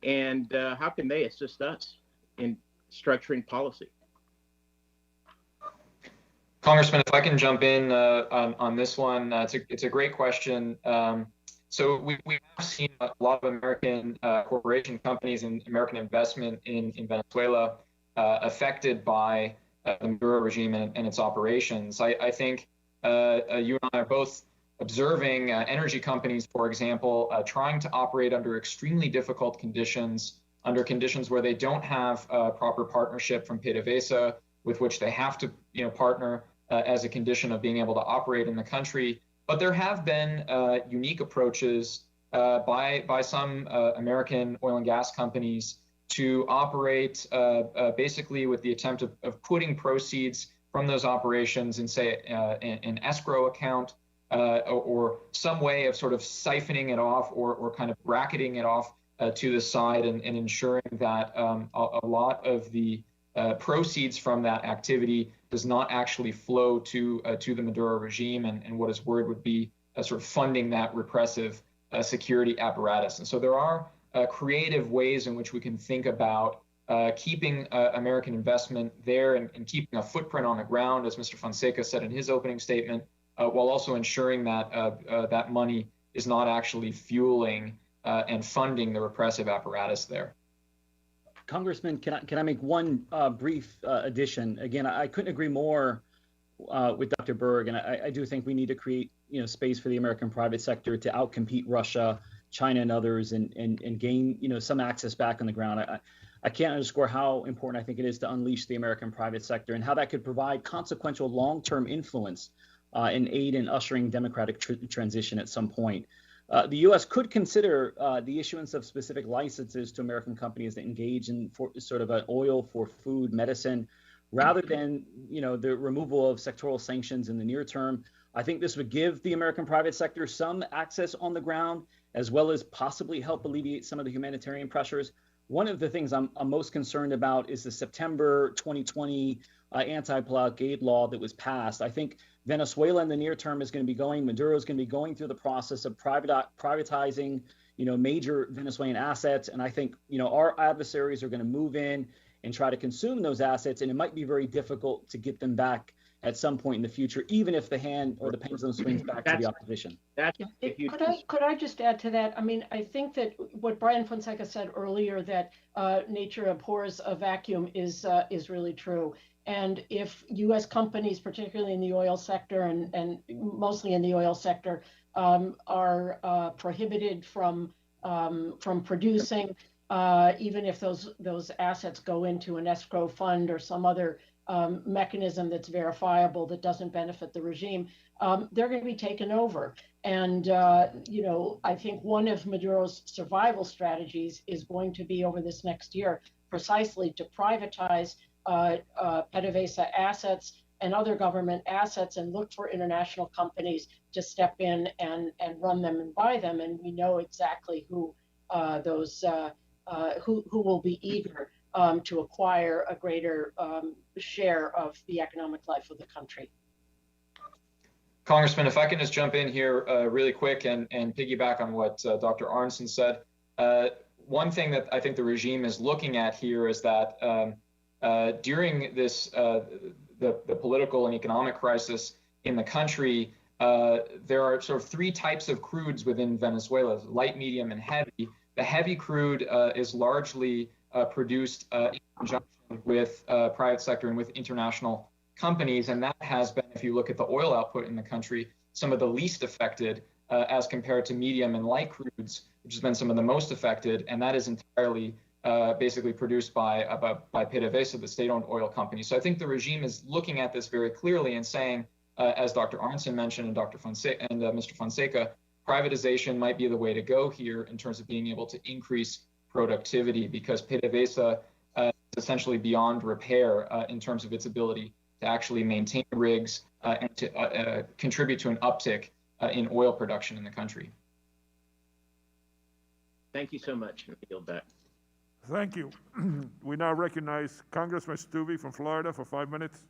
and how can they assist us in structuring policy? Congressman, if I can jump in on this one, it's a great question. So we have seen a lot of American corporation companies and American investment in Venezuela affected by the Maduro regime and its operations. I think you and I are both observing energy companies, for example, trying to operate under extremely difficult conditions, under conditions where they don't have proper partnership from PDVSA, with which they have to partner as a condition of being able to operate in the country. But there have been unique approaches by some American oil and gas companies to operate basically with the attempt of putting proceeds from those operations in, say, an escrow account or some way of sort of siphoning it off or kind of bracketing it off to the side and ensuring that a lot of the proceeds from that activity does not actually flow to the Maduro regime and what his word would be sort of funding that repressive security apparatus. And so there are creative ways in which we can think about keeping American investment there and keeping a footprint on the ground, as Mr. Fonseca said in his opening statement, while also ensuring that that money is not actually fueling and funding the repressive apparatus there. Congressman, can I make one brief addition? Again, I couldn't agree more with Dr. Berg, and I do think we need to create space for the American private sector to outcompete Russia, China, and others, and gain some access back on the ground. I can't underscore how important I think it is to unleash the American private sector and how that could provide consequential long-term influence and aid in ushering democratic transition at some point. The U.S. could consider the issuance of specific licenses to American companies that engage in sort of an oil for food, medicine, rather than the removal of sectoral sanctions in the near term. I think this would give the American private sector some access on the ground, as well as possibly help alleviate some of the humanitarian pressures. One of the things I'm most concerned about is the September 2020 anti-blockade law that was passed. I think Venezuela in the near term is going to be Maduro is going to be going through the process of privatizing, major Venezuelan assets. And I think, our adversaries are going to move in and try to consume those assets. And it might be very difficult to get them back at some point in the future, even if the hand or the pendulum swings back to the opposition. Could I just add to that? I mean, I think that what Brian Fonseca said earlier, that nature abhors a vacuum, is really true. And if U.S. companies, particularly in the oil sector and mostly in the oil sector, are prohibited from producing, even if those assets go into an escrow fund or some other mechanism that's verifiable that doesn't benefit the regime, they're going to be taken over. And, I think one of Maduro's survival strategies is going to be over this next year precisely to privatize PDVSA assets and other government assets and look for international companies to step in and run them and buy them. And we know exactly who who will be eager to acquire a greater share of the economic life of the country. Congressman, if I can just jump in here really quick and piggyback on what Dr. Arnson said. One thing that I think the regime is looking at here is that during this the political and economic crisis in the country, there are sort of three types of crudes within Venezuela: light, medium, and heavy. The heavy crude is largely produced in conjunction with private sector and with international companies, and that has been, if you look at the oil output in the country, some of the least affected as compared to medium and light crudes, which has been some of the most affected, and that is entirely basically produced by PDVSA, the state-owned oil company. So I think the regime is looking at this very clearly and saying, as Dr. Arnson mentioned and Dr. Fonseca and Mr. Fonseca, privatization might be the way to go here in terms of being able to increase productivity, because PDVSA is essentially beyond repair in terms of its ability to actually maintain rigs and to contribute to an uptick in oil production in the country. Thank you so much. I yield back. Thank you. We now recognize Congressman Stubbe from Florida for 5 minutes.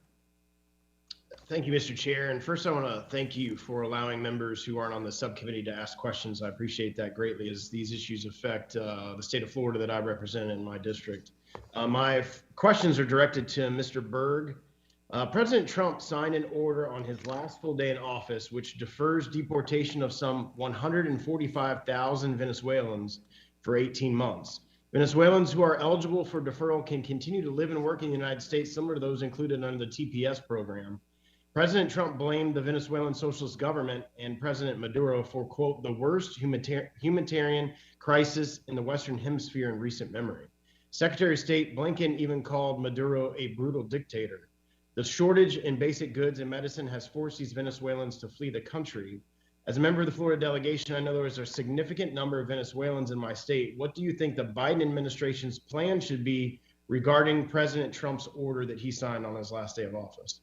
Thank you, Mr. Chair. And first, I want to thank you for allowing members who aren't on the subcommittee to ask questions. I appreciate that greatly, as these issues affect the state of Florida that I represent in my district. My questions are directed to Mr. Berg. President Trump signed an order on his last full day in office, which defers deportation of some 145,000 Venezuelans for 18 months. Venezuelans who are eligible for deferral can continue to live and work in the United States, similar to those included under the TPS program. President Trump blamed the Venezuelan socialist government and President Maduro for, quote, the worst humanitarian crisis in the Western Hemisphere in recent memory. Secretary of State Blinken even called Maduro a brutal dictator. The shortage in basic goods and medicine has forced these Venezuelans to flee the country. As a member of the Florida delegation, I know there is a significant number of Venezuelans in my state. What do you think the Biden administration's plan should be regarding President Trump's order that he signed on his last day of office?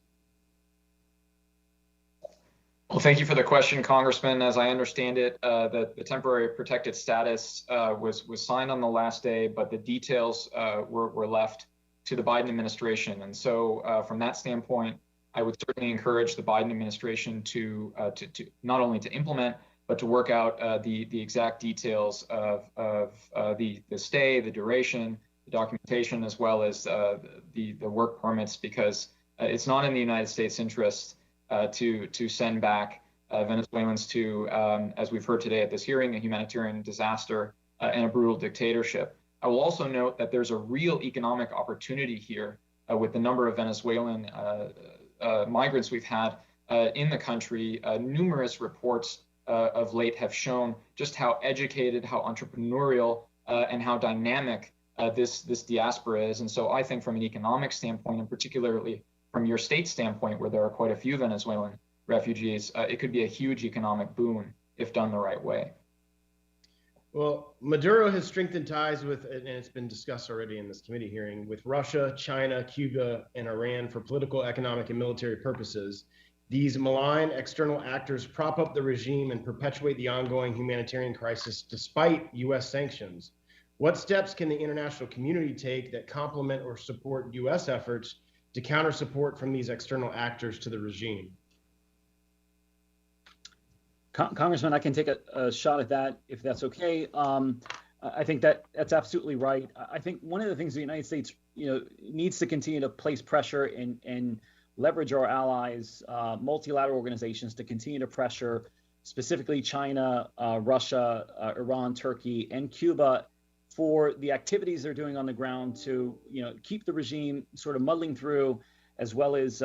Well, thank you for the question, Congressman. As I understand it, the temporary protected status was signed on the last day, but the details were left to the Biden administration. And so from that standpoint, I would certainly encourage the Biden administration to not only to implement, but to work out the exact details of the stay, the duration, the documentation, as well as the work permits, because it's not in the United States interest to send back Venezuelans to, as we've heard today at this hearing, a humanitarian disaster and a brutal dictatorship. I will also note that there's a real economic opportunity here with the number of Venezuelan migrants we've had in the country. Numerous reports of late have shown just how educated, how entrepreneurial, and how dynamic this diaspora is. And so I think from an economic standpoint, and particularly from your state standpoint, where there are quite a few Venezuelan refugees, it could be a huge economic boon if done the right way. Well, Maduro has strengthened ties with, and it's been discussed already in this committee hearing, with Russia, China, Cuba, and Iran for political, economic, and military purposes. These malign external actors prop up the regime and perpetuate the ongoing humanitarian crisis despite U.S. sanctions. What steps can the international community take that complement or support U.S. efforts to counter support from these external actors to the regime? Congressman, I can take a shot at that if that's okay. I think that's absolutely right. I think one of the things the United States, needs to continue to place pressure and leverage our allies, multilateral organizations, to continue to pressure specifically China, Russia, Iran, Turkey, and Cuba for the activities they're doing on the ground to, keep the regime sort of muddling through, as well as,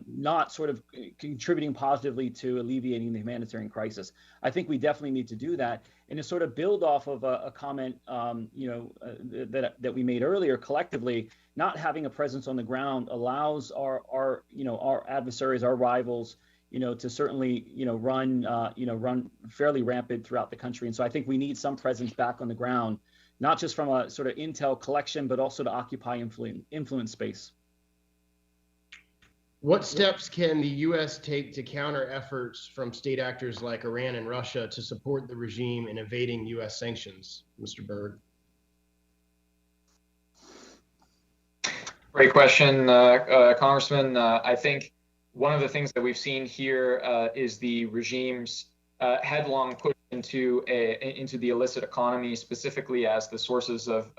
not sort of contributing positively to alleviating the humanitarian crisis. I think we definitely need to do that. And to sort of build off of a comment, that we made earlier, collectively, not having a presence on the ground allows our adversaries, our rivals, to certainly, run fairly rampant throughout the country. And so I think we need some presence back on the ground, not just from a sort of intel collection, but also to occupy influence space. What steps can the U.S. take to counter efforts from state actors like Iran and Russia to support the regime in evading U.S. sanctions, Mr. Berg? Great question, Congressman. I think one of the things that we've seen here is the regime's headlong push into the illicit economy, specifically as the sources of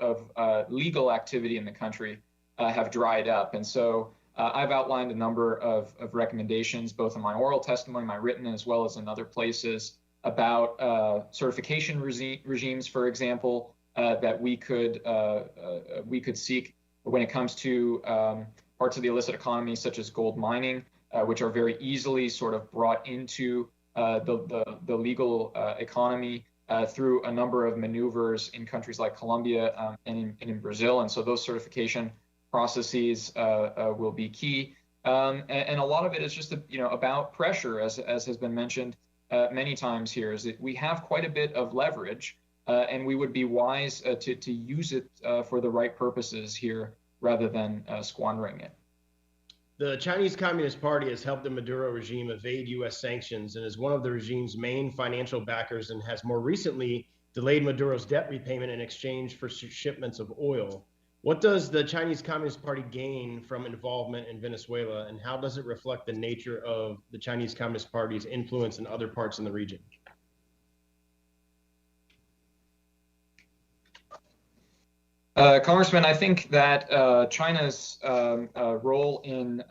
legal activity in the country have dried up. And so I've outlined a number of recommendations, both in my oral testimony, my written, as well as in other places, about certification regimes, for example, that we could seek when it comes to parts of the illicit economy, such as gold mining, which are very easily sort of brought into the legal economy through a number of maneuvers in countries like Colombia and in Brazil. And so those certification processes will be key. And a lot of it is just about pressure, as has been mentioned many times here, is that we have quite a bit of leverage, and we would be wise to use it for the right purposes here rather than squandering it. The Chinese Communist Party has helped the Maduro regime evade U.S. sanctions and is one of the regime's main financial backers, and has more recently delayed Maduro's debt repayment in exchange for shipments of oil. What does the Chinese Communist Party gain from involvement in Venezuela, and how does it reflect the nature of the Chinese Communist Party's influence in other parts in the region? Congressman, I think that China's role in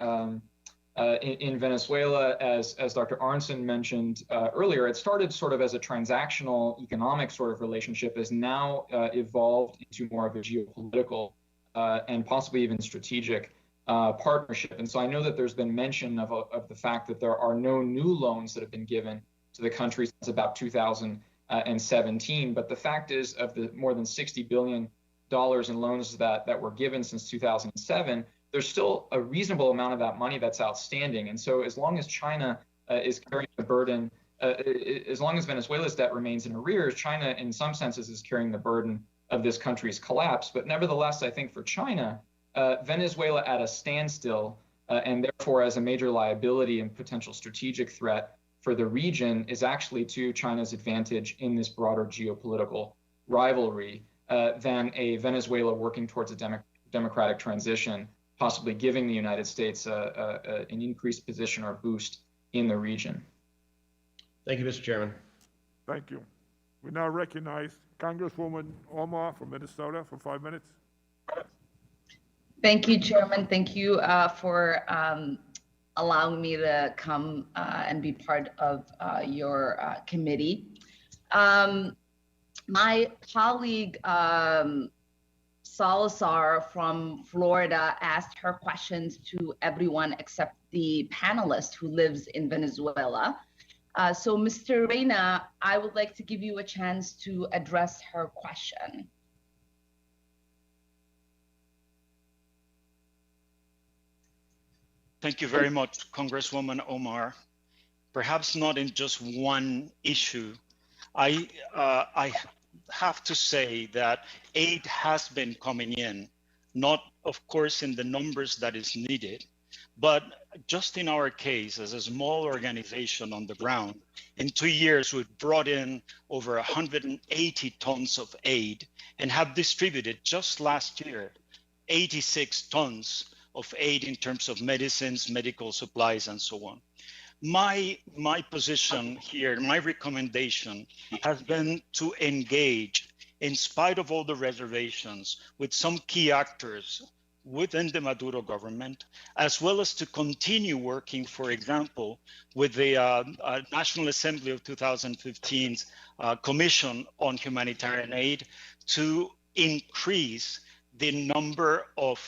Venezuela, as Dr. Arnson mentioned earlier, it started sort of as a transactional economic sort of relationship, has now evolved into more of a geopolitical and possibly even strategic partnership. And so I know that there's been mention of the fact that there are no new loans that have been given to the country since about 2017. But the fact is, of the more than $60 billion in loans that were given since 2007, there's still a reasonable amount of that money that's outstanding. And so as long as China is carrying the burden, as long as Venezuela's debt remains in arrears, China in some senses is carrying the burden of this country's collapse. But nevertheless, I think for China, Venezuela at a standstill, and therefore as a major liability and potential strategic threat for the region, is actually to China's advantage in this broader geopolitical rivalry than a Venezuela working towards a democratic transition, possibly giving the United States an increased position or boost in the region. Thank you, Mr. Chairman. Thank you. We now recognize Congresswoman Omar from Minnesota for 5 minutes. Thank you, Chairman. Thank you for allowing me to come and be part of your committee. My colleague Salazar from Florida asked her questions to everyone except the panelist who lives in Venezuela. So Mr. Reyna, I would like to give you a chance to address her question. Thank you very much, Congresswoman Omar. Perhaps not in just one issue. I have to say that aid has been coming in, not of course in the numbers that is needed, but just in our case, as a small organization on the ground, in 2 years we've brought in over 180 tons of aid and have distributed just last year 86 tons of aid in terms of medicines, medical supplies, and so on. My position here, my recommendation has been to engage, in spite of all the reservations, with some key actors within the Maduro government, as well as to continue working, for example, with the National Assembly of 2015's Commission on Humanitarian Aid to increase the number of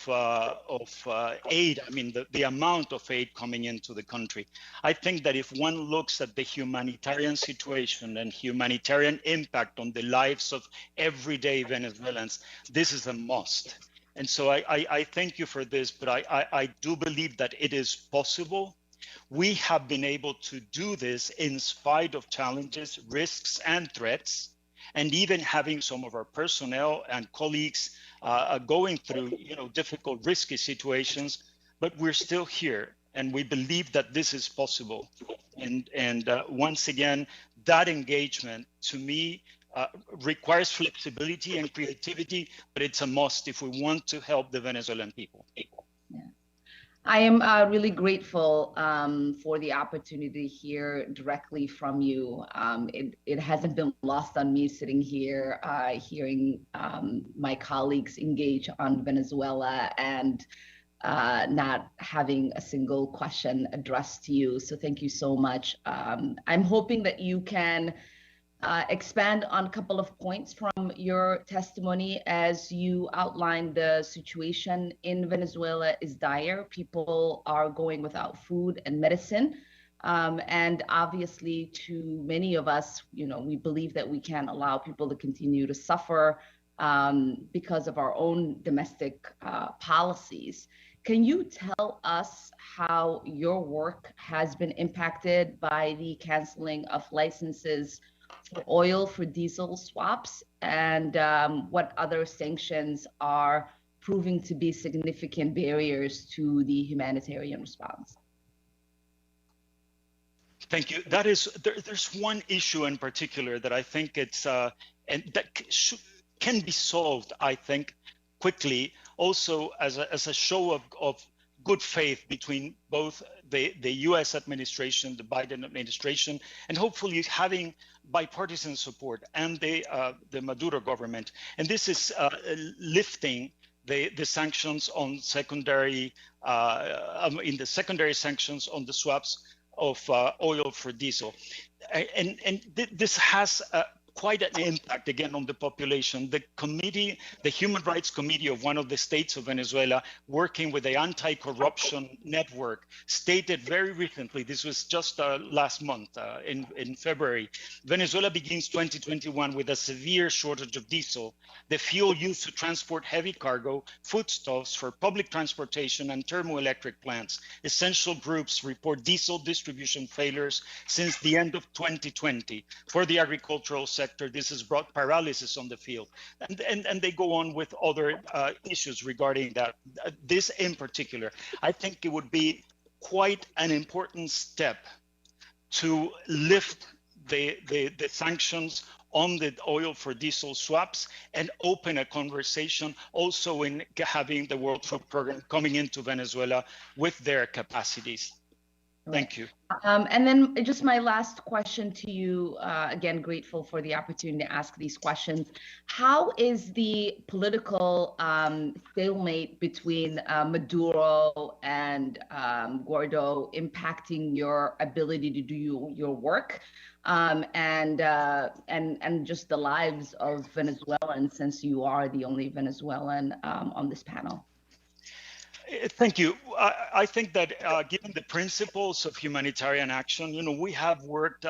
aid, I mean, the amount of aid coming into the country. I think that if one looks at the humanitarian situation and humanitarian impact on the lives of everyday Venezuelans, this is a must. And so I thank you for this, but I do believe that it is possible. We have been able to do this in spite of challenges, risks, and threats, and even having some of our personnel and colleagues going through difficult, risky situations, but we're still here, and we believe that this is possible. And once again, that engagement, to me, requires flexibility and creativity, but it's a must if we want to help the Venezuelan people. Yeah. I am really grateful for the opportunity to hear directly from you. It hasn't been lost on me sitting here, hearing my colleagues engage on Venezuela and not having a single question addressed to you. So thank you so much. I'm hoping that you can expand on a couple of points from your testimony as you outlined. The situation in Venezuela is dire. People are going without food and medicine. And obviously, to many of us, we believe that we can't allow people to continue to suffer because of our own domestic policies. Can you tell us how your work has been impacted by the canceling of licenses for oil for diesel swaps, and what other sanctions are proving to be significant barriers to the humanitarian response? Thank you. There's one issue in particular that I think and that can be solved, I think, quickly, also as a show of good faith between both the U.S. administration, the Biden administration, and hopefully having bipartisan support, and the Maduro government. And this is lifting the sanctions on secondary sanctions on the swaps of oil for diesel. And this has quite an impact, again, on the population. The Human Rights Committee of one of the states of Venezuela, working with the anti-corruption network, stated very recently, this was just last month, in February, Venezuela begins 2021 with a severe shortage of diesel, the fuel used to transport heavy cargo, foodstuffs for public transportation and thermoelectric plants. Essential groups report diesel distribution failures since the end of 2020. For the agricultural sector, this has brought paralysis on the field. And they go on with other issues regarding that. This in particular, I think it would be quite an important step to lift the sanctions on the oil for diesel swaps and open a conversation also in having the World Food Program coming into Venezuela with their capacities. Thank you. And then just my last question to you, again, grateful for the opportunity to ask these questions. How is the political stalemate between Maduro and Guaido impacting your ability to do your work and just the lives of Venezuelans, since you are the only Venezuelan on this panel? Thank you. I think that given the principles of humanitarian action, we have worked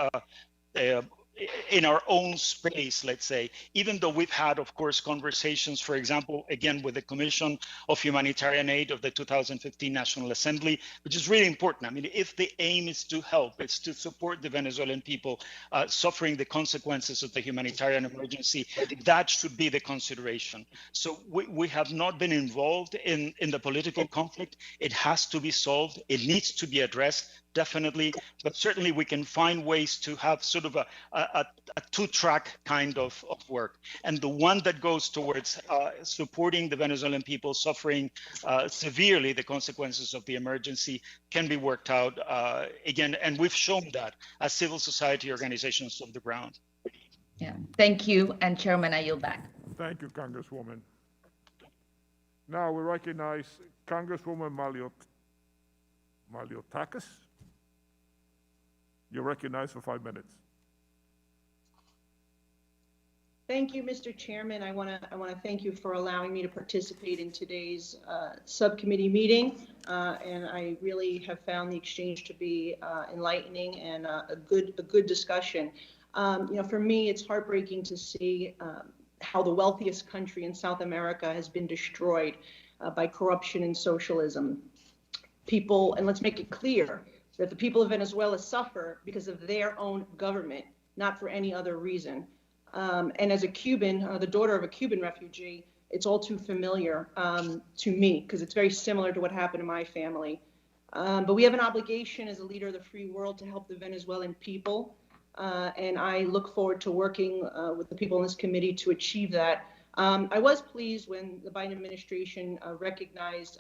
in our own space, let's say, even though we've had, of course, conversations, for example, again, with the Commission of Humanitarian Aid of the 2015 National Assembly, which is really important. I mean, if the aim is to help, it's to support the Venezuelan people suffering the consequences of the humanitarian emergency, that should be the consideration. So we have not been involved in the political conflict. It has to be solved. It needs to be addressed, definitely, but certainly we can find ways to have sort of a two-track kind of work. And the one that goes towards supporting the Venezuelan people suffering severely the consequences of the emergency can be worked out again. And we've shown that as civil society organizations on the ground. Yeah, thank you. And Chairman, I yield back. Thank you, Congresswoman. Now we recognize Congresswoman Maliotakis. You're recognized for 5 minutes. Thank you, Mr. Chairman. I want to thank you for allowing me to participate in today's subcommittee meeting, and I really have found the exchange to be enlightening and a good discussion. For me, it's heartbreaking to see how the wealthiest country in South America has been destroyed by corruption and socialism. People, and let's make it clear, that the people of Venezuela suffer because of their own government, not for any other reason. And as a Cuban, the daughter of a Cuban refugee, it's all too familiar to me because it's very similar to what happened to my family. But we have an obligation as a leader of the free world to help the Venezuelan people. And I look forward to working with the people in this committee to achieve that. I was pleased when the Biden administration recognized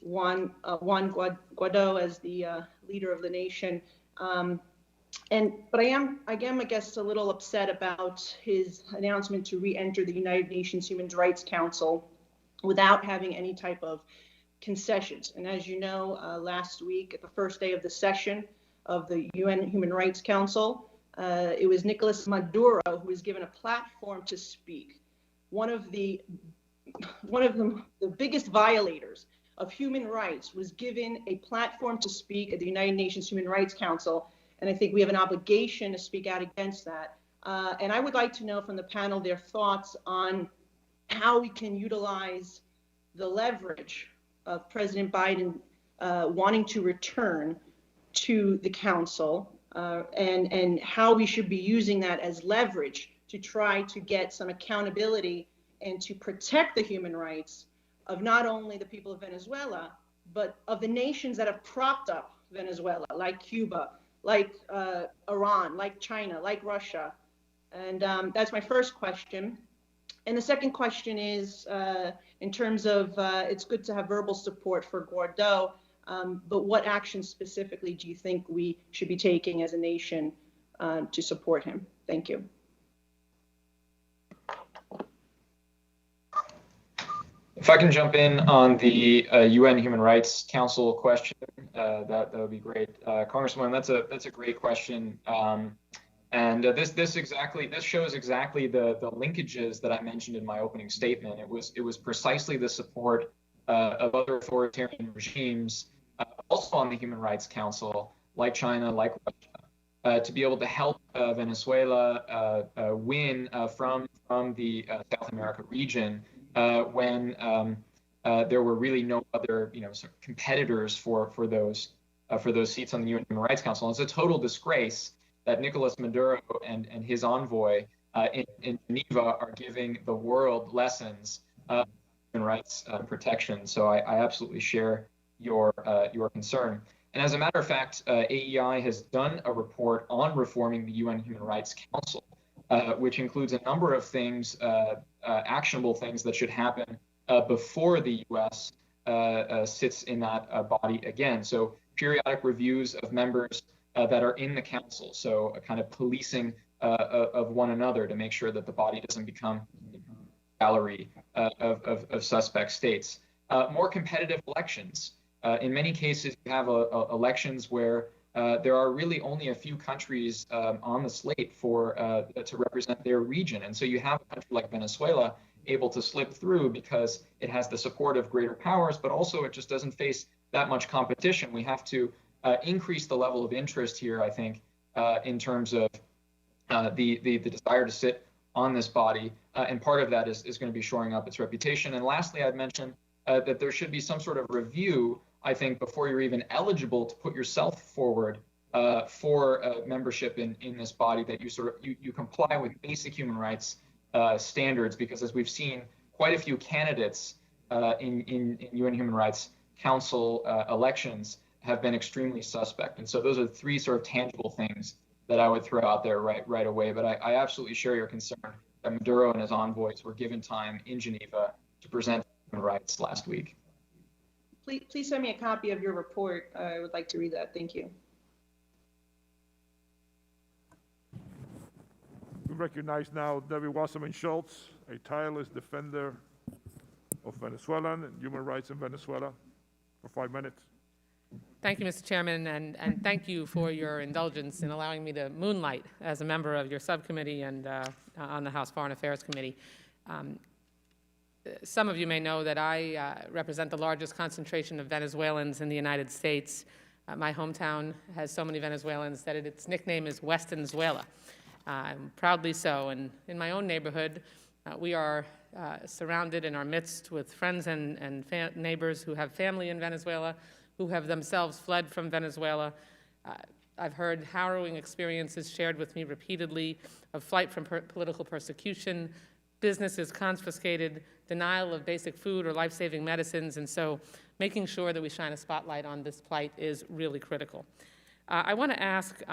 Juan Guaido as the leader of the nation. But I am, I guess, a little upset about his announcement to re-enter the United Nations Human Rights Council without having any type of concessions. And as you know, last week at the first day of the session of the UN Human Rights Council, it was Nicolas Maduro who was given a platform to speak. One of the biggest violators of human rights was given a platform to speak at the United Nations Human Rights Council, and I think we have an obligation to speak out against that. And I would like to know from the panel their thoughts on how we can utilize the leverage of President Biden wanting to return to the council, and how we should be using that as leverage to try to get some accountability and to protect the human rights of not only the people of Venezuela, but of the nations that have propped up Venezuela, like Cuba, like Iran, like China, like Russia. And that's my first question. And the second question is, in terms of, it's good to have verbal support for Guaido, but what actions specifically do you think we should be taking as a nation to support him? Thank you. If I can jump in on the UN Human Rights Council question, that would be great. Congresswoman, that's a great question. And this shows exactly the linkages that I mentioned in my opening statement. It was precisely the support of other authoritarian regimes, also on the Human Rights Council, like China, like Russia, to be able to help Venezuela win from the South America region when there were really no other sort of competitors for those seats on the UN Human Rights Council. And it's a total disgrace that Nicolas Maduro and his envoy in Geneva are giving the world lessons of human rights protection. So I absolutely share your concern. And as a matter of fact, AEI has done a report on reforming the UN Human Rights Council, which includes a number of things, actionable things that should happen before the U.S. Sits in that body again. So periodic reviews of members that are in the council, so a kind of policing of one another to make sure that the body doesn't become a gallery of suspect states. More competitive elections. In many cases, you have elections where there are really only a few countries on the slate to represent their region. And so you have a country like Venezuela able to slip through because it has the support of greater powers, but also it just doesn't face that much competition. We have to increase the level of interest here, I think, in terms of the desire to sit on this body. And part of that is going to be shoring up its reputation. And lastly, I'd mention that there should be some sort of review, I think, before you're even eligible to put yourself forward for membership in this body, that you comply with basic human rights standards, because as we've seen, quite a few candidates in UN Human Rights Council elections have been extremely suspect. And so those are three sort of tangible things that I would throw out there right away. But I absolutely share your concern that Maduro and his envoys were given time in Geneva to present human rights last week. Please send me a copy of your report. I would like to read that. Thank you. We recognize now Debbie Wasserman Schultz, a tireless defender of Venezuelan and human rights in Venezuela, for 5 minutes. Thank you, Mr. Chairman, and thank you for your indulgence in allowing me to moonlight as a member of your subcommittee and on the House Foreign Affairs Committee. Some of you may know that I represent the largest concentration of Venezuelans in the United States. My hometown has so many Venezuelans that its nickname is Westonzuela. Proudly so. And in my own neighborhood, we are surrounded in our midst with friends and neighbors who have family in Venezuela, who have themselves fled from Venezuela. I've heard harrowing experiences shared with me repeatedly of flight from political persecution, businesses confiscated, denial of basic food or life-saving medicines, and so making sure that we shine a spotlight on this plight is really critical. I want to ask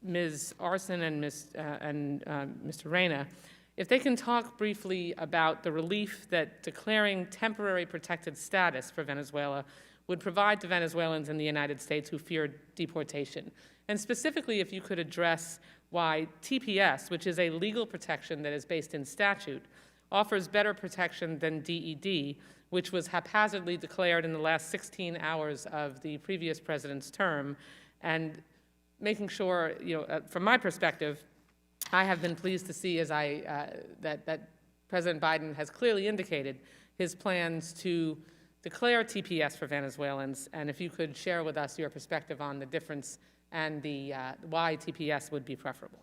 Ms. Arson and Mr. Reyna if they can talk briefly about the relief that declaring temporary protected status for Venezuela would provide to Venezuelans in the United States who feared deportation. And specifically, if you could address why TPS, which is a legal protection that is based in statute, offers better protection than DED, which was haphazardly declared in the last 16 hours of the previous president's term, and making sure, from my perspective, I have been pleased to see that President Biden has clearly indicated his plans to declare TPS for Venezuelans, and if you could share with us your perspective on the difference and why TPS would be preferable.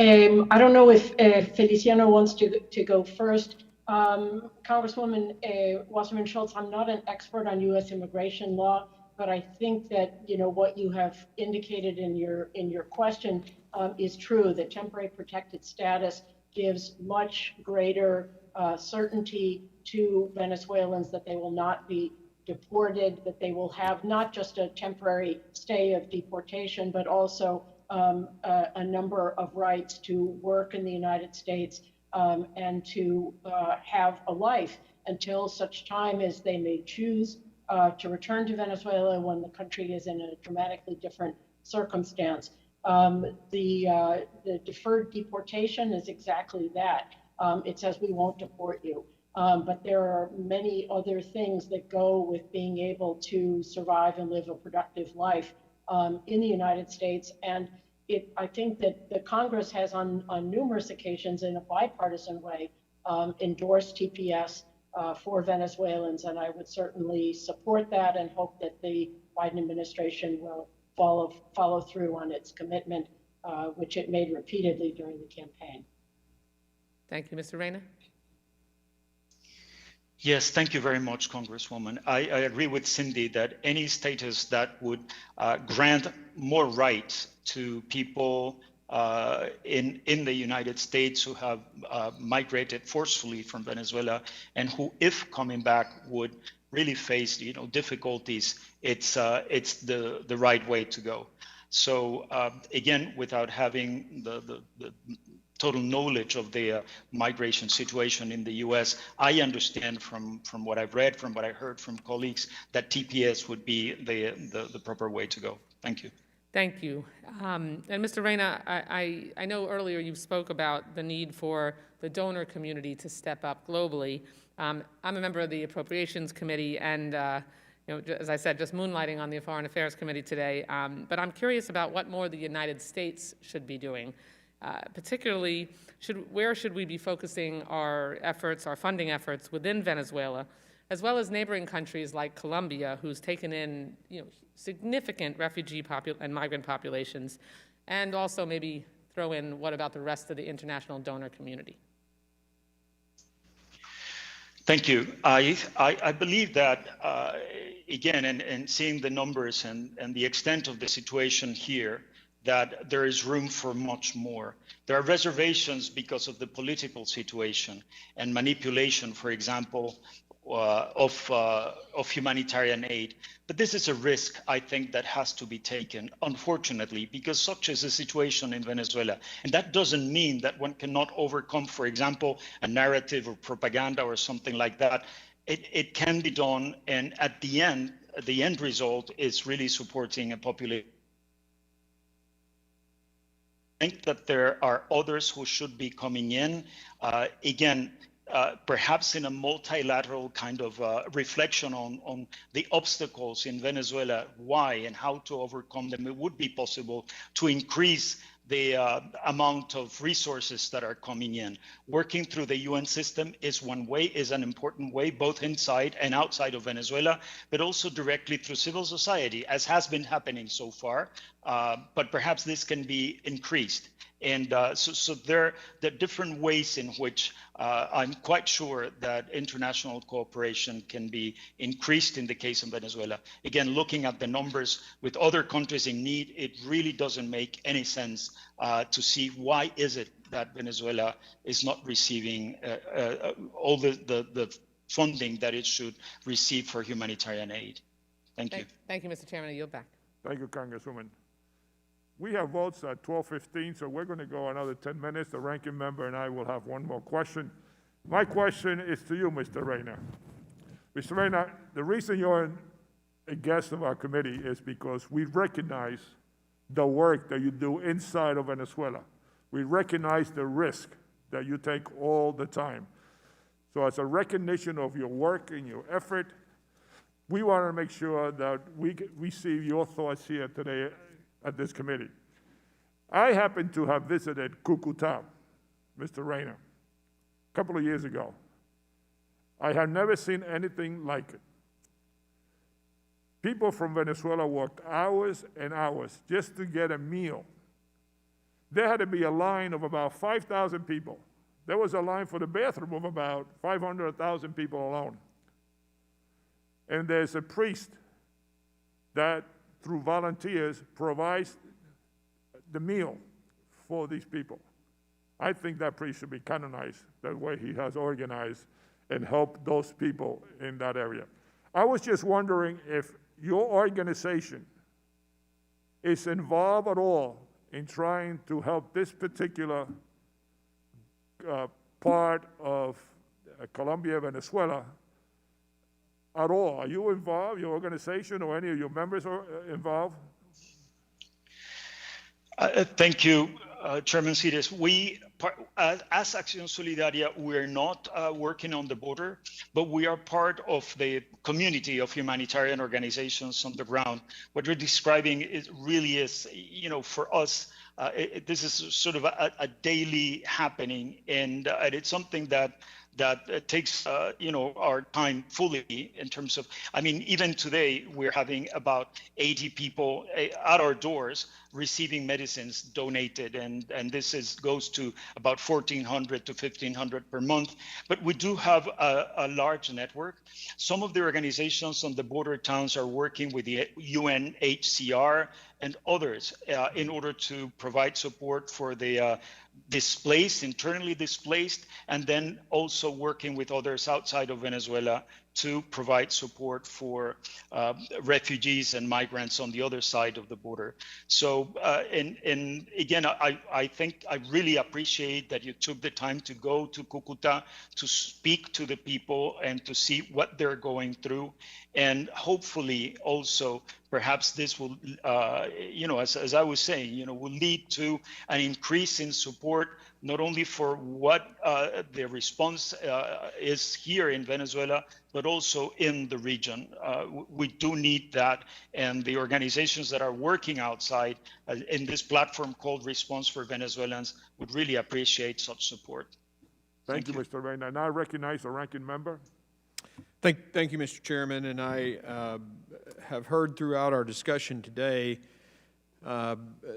I don't know if Feliciano wants to go first. Congresswoman Wasserman Schultz, I'm not an expert on U.S. immigration law, but I think that what you have indicated in your question is true. That temporary protected status gives much greater certainty to Venezuelans that they will not be deported, that they will have not just a temporary stay of deportation, but also a number of rights to work in the United States and to have a life until such time as they may choose to return to Venezuela when the country is in a dramatically different circumstance. The deferred deportation is exactly that. It says we won't deport you. But there are many other things that go with being able to survive and live a productive life in the United States. And I think that the Congress has on numerous occasions in a bipartisan way endorsed TPS for Venezuelans. And I would certainly support that and hope that the Biden administration will follow through on its commitment, which it made repeatedly during the campaign. Thank you. Mr. Reyna? Yes, thank you very much, Congresswoman. I agree with Cindy that any status that would grant more rights to people in the United States who have migrated forcefully from Venezuela and who, if coming back, would really face difficulties, it's the right way to go. So again, without having the total knowledge of the migration situation in the U.S., I understand from what I've read, from what I heard from colleagues, that TPS would be the proper way to go. Thank you. Thank you. And Mr. Reyna, I know earlier you spoke about the need for the donor community to step up globally. I'm a member of the Appropriations Committee and, as I said, just moonlighting on the Foreign Affairs Committee today. But I'm curious about what more the United States should be doing. Particularly, where should we be focusing our efforts, our funding efforts within Venezuela, as well as neighboring countries like Colombia, who's taken in significant refugee and migrant populations, and also maybe throw in what about the rest of the international donor community? Thank you. I believe that, again, and seeing the numbers and the extent of the situation here, that there is room for much more. There are reservations because of the political situation and manipulation, for example, of humanitarian aid. But this is a risk, I think, that has to be taken, unfortunately, because such is the situation in Venezuela. And that doesn't mean that one cannot overcome, for example, a narrative or propaganda or something like that. It can be done, and at the end result is really supporting a population. I think that there are others who should be coming in. Again, perhaps in a multilateral kind of reflection on the obstacles in Venezuela, why and how to overcome them. It would be possible to increase the amount of resources that are coming in. Working through the UN system is one way, is an important way, both inside and outside of Venezuela, but also directly through civil society, as has been happening so far. But perhaps this can be increased. And so there are different ways in which I'm quite sure that international cooperation can be increased in the case of Venezuela. Again, looking at the numbers with other countries in need, it really doesn't make any sense to see why is it that Venezuela is not receiving all the funding that it should receive for humanitarian aid. Thank you. Thank you, Mr. Chairman. I yield back. Thank you, Congresswoman. We have votes at 12:15, so we're going to go another 10 minutes. The ranking member and I will have one more question. My question is to you, Mr. Reyna. Mr. Reyna, the reason you're a guest of our committee is because we recognize the work that you do inside of Venezuela. We recognize the risk that you take all the time. So as a recognition of your work and your effort, we want to make sure that we see your thoughts here today at this committee. I happen to have visited Cucuta, Mr. Reyna, a couple of years ago. I have never seen anything like it. People from Venezuela worked hours and hours just to get a meal. There had to be a line of about 5,000 people. There was a line for the bathroom of about 500,000 people alone. And there's a priest that, through volunteers, provides the meal for these people. I think that priest should be canonized, the way he has organized and helped those people in that area. I was just wondering if your organization is involved at all in trying to help this particular part of Colombia, Venezuela, at all. Are you involved, your organization or any of your members are involved? Thank you, Chairman Cires. We, as Acción Solidaria, we're not working on the border, but we are part of the community of humanitarian organizations on the ground. What you're describing really is, for us, this is sort of a daily happening, and it's something that takes our time fully in terms of, even today we're having about 80 people at our doors receiving medicines donated, and this goes to about 1,400 to 1,500 per month. But we do have a large network. Some of the organizations on the border towns are working with the UNHCR and others in order to provide support for the displaced, internally displaced, and then also working with others outside of Venezuela to provide support for refugees and migrants on the other side of the border. So, and again, I think I really appreciate that you took the time to go to Cucuta to speak to the people and to see what they're going through. And hopefully also, perhaps this will, as I was saying, will lead to an increase in support, not only for what the response is here in Venezuela, but also in the region. We do need that, and the organizations that are working outside in this platform called Response for Venezuelans would really appreciate such support. Thank you, Mr. Reyna. Now I recognize the ranking member. Thank you, Mr. Chairman, and I have heard throughout our discussion today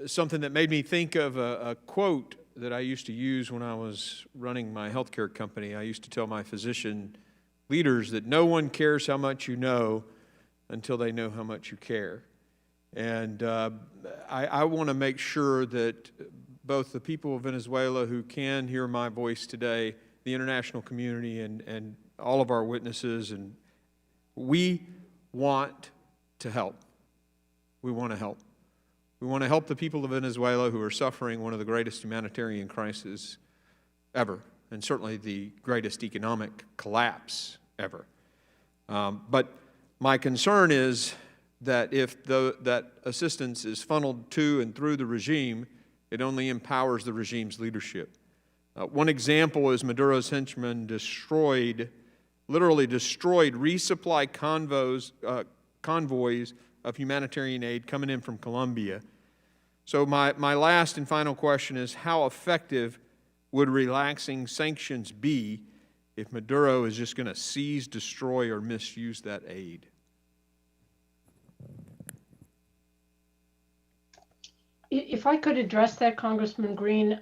something that made me think of a quote that I used to use when I was running my healthcare company. I used to tell my physician leaders that no one cares how much you know until they know how much you care. And I want to make sure that both the people of Venezuela who can hear my voice today, the international community, and all of our witnesses, and we want to help. We want to help. We want to help the people of Venezuela who are suffering one of the greatest humanitarian crises ever, and certainly the greatest economic collapse ever. But my concern is that if that assistance is funneled to and through the regime, it only empowers the regime's leadership. One example is Maduro's henchmen literally destroyed resupply convoys of humanitarian aid coming in from Colombia. So my last and final question is, how effective would relaxing sanctions be if Maduro is just going to seize, destroy, or misuse that aid? If I could address that, Congressman Green,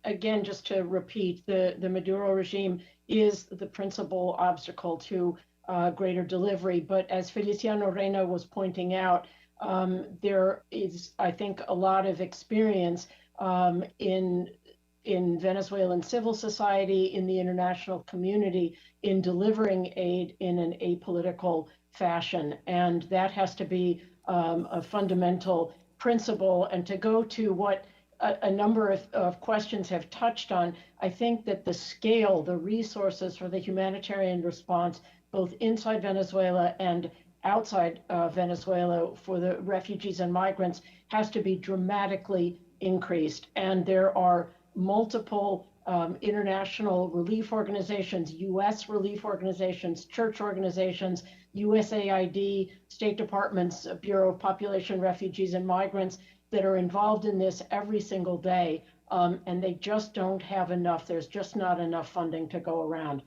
again, just to repeat, the Maduro regime is the principal obstacle to greater delivery. But as Feliciano Reyna was pointing out, there is, I think, a lot of experience in Venezuelan civil society, in the international community, in delivering aid in an apolitical fashion. And that has to be a fundamental principle. And to go to what a number of questions have touched on, I think that the scale, the resources for the humanitarian response, both inside Venezuela and outside Venezuela for the refugees and migrants, has to be dramatically increased. And there are multiple international relief organizations, U.S. relief organizations, church organizations, USAID, State Department's Bureau of Population, Refugees, and Migrants that are involved in this every single day. And they just don't have enough. There's just not enough funding to go around.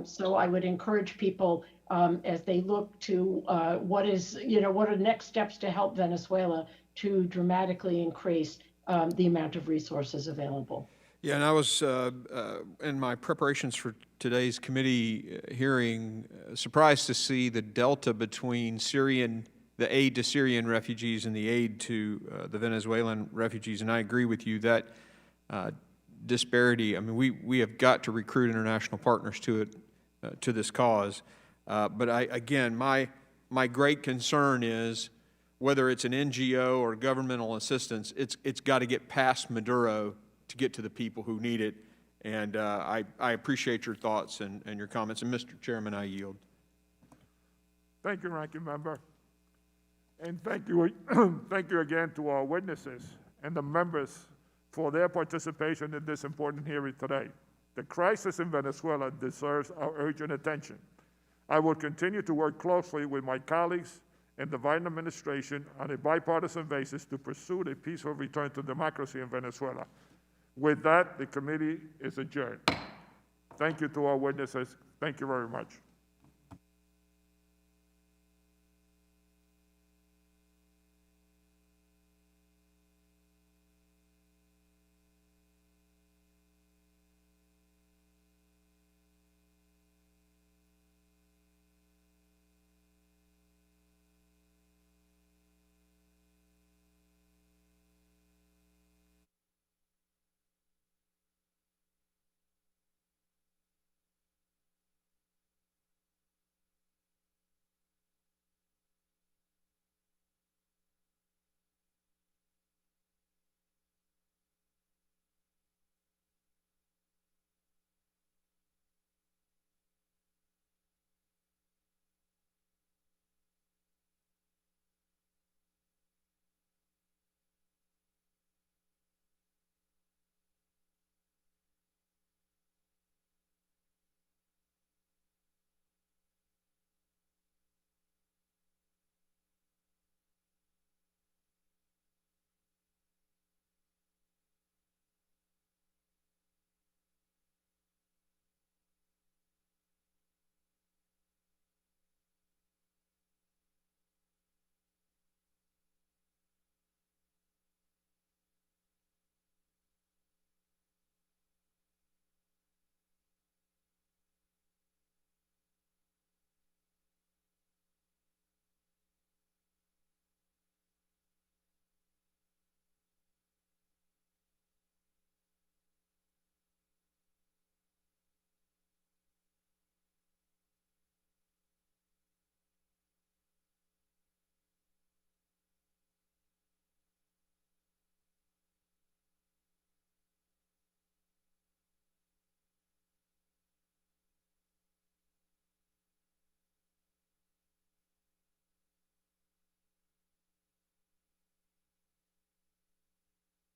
So I would encourage people as they look to what are next steps to help Venezuela to dramatically increase the amount of resources available. Yeah, and I was, in my preparations for today's committee hearing, surprised to see the delta between the aid to Syrian refugees and the aid to the Venezuelan refugees. And I agree with you that disparity, I mean, we have got to recruit international partners to this cause. But again, my great concern is whether it's an NGO or governmental assistance, it's got to get past Maduro to get to the people who need it. And I appreciate your thoughts and your comments. And Mr. Chairman, I yield. Thank you, Ranking Member. And thank you, thank you again to our witnesses and the members for their participation in this important hearing today. The crisis in Venezuela deserves our urgent attention. I will continue to work closely with my colleagues in the Biden administration on a bipartisan basis to pursue a peaceful return to democracy in Venezuela. With that, the committee is adjourned. Thank you to our witnesses. Thank you very much.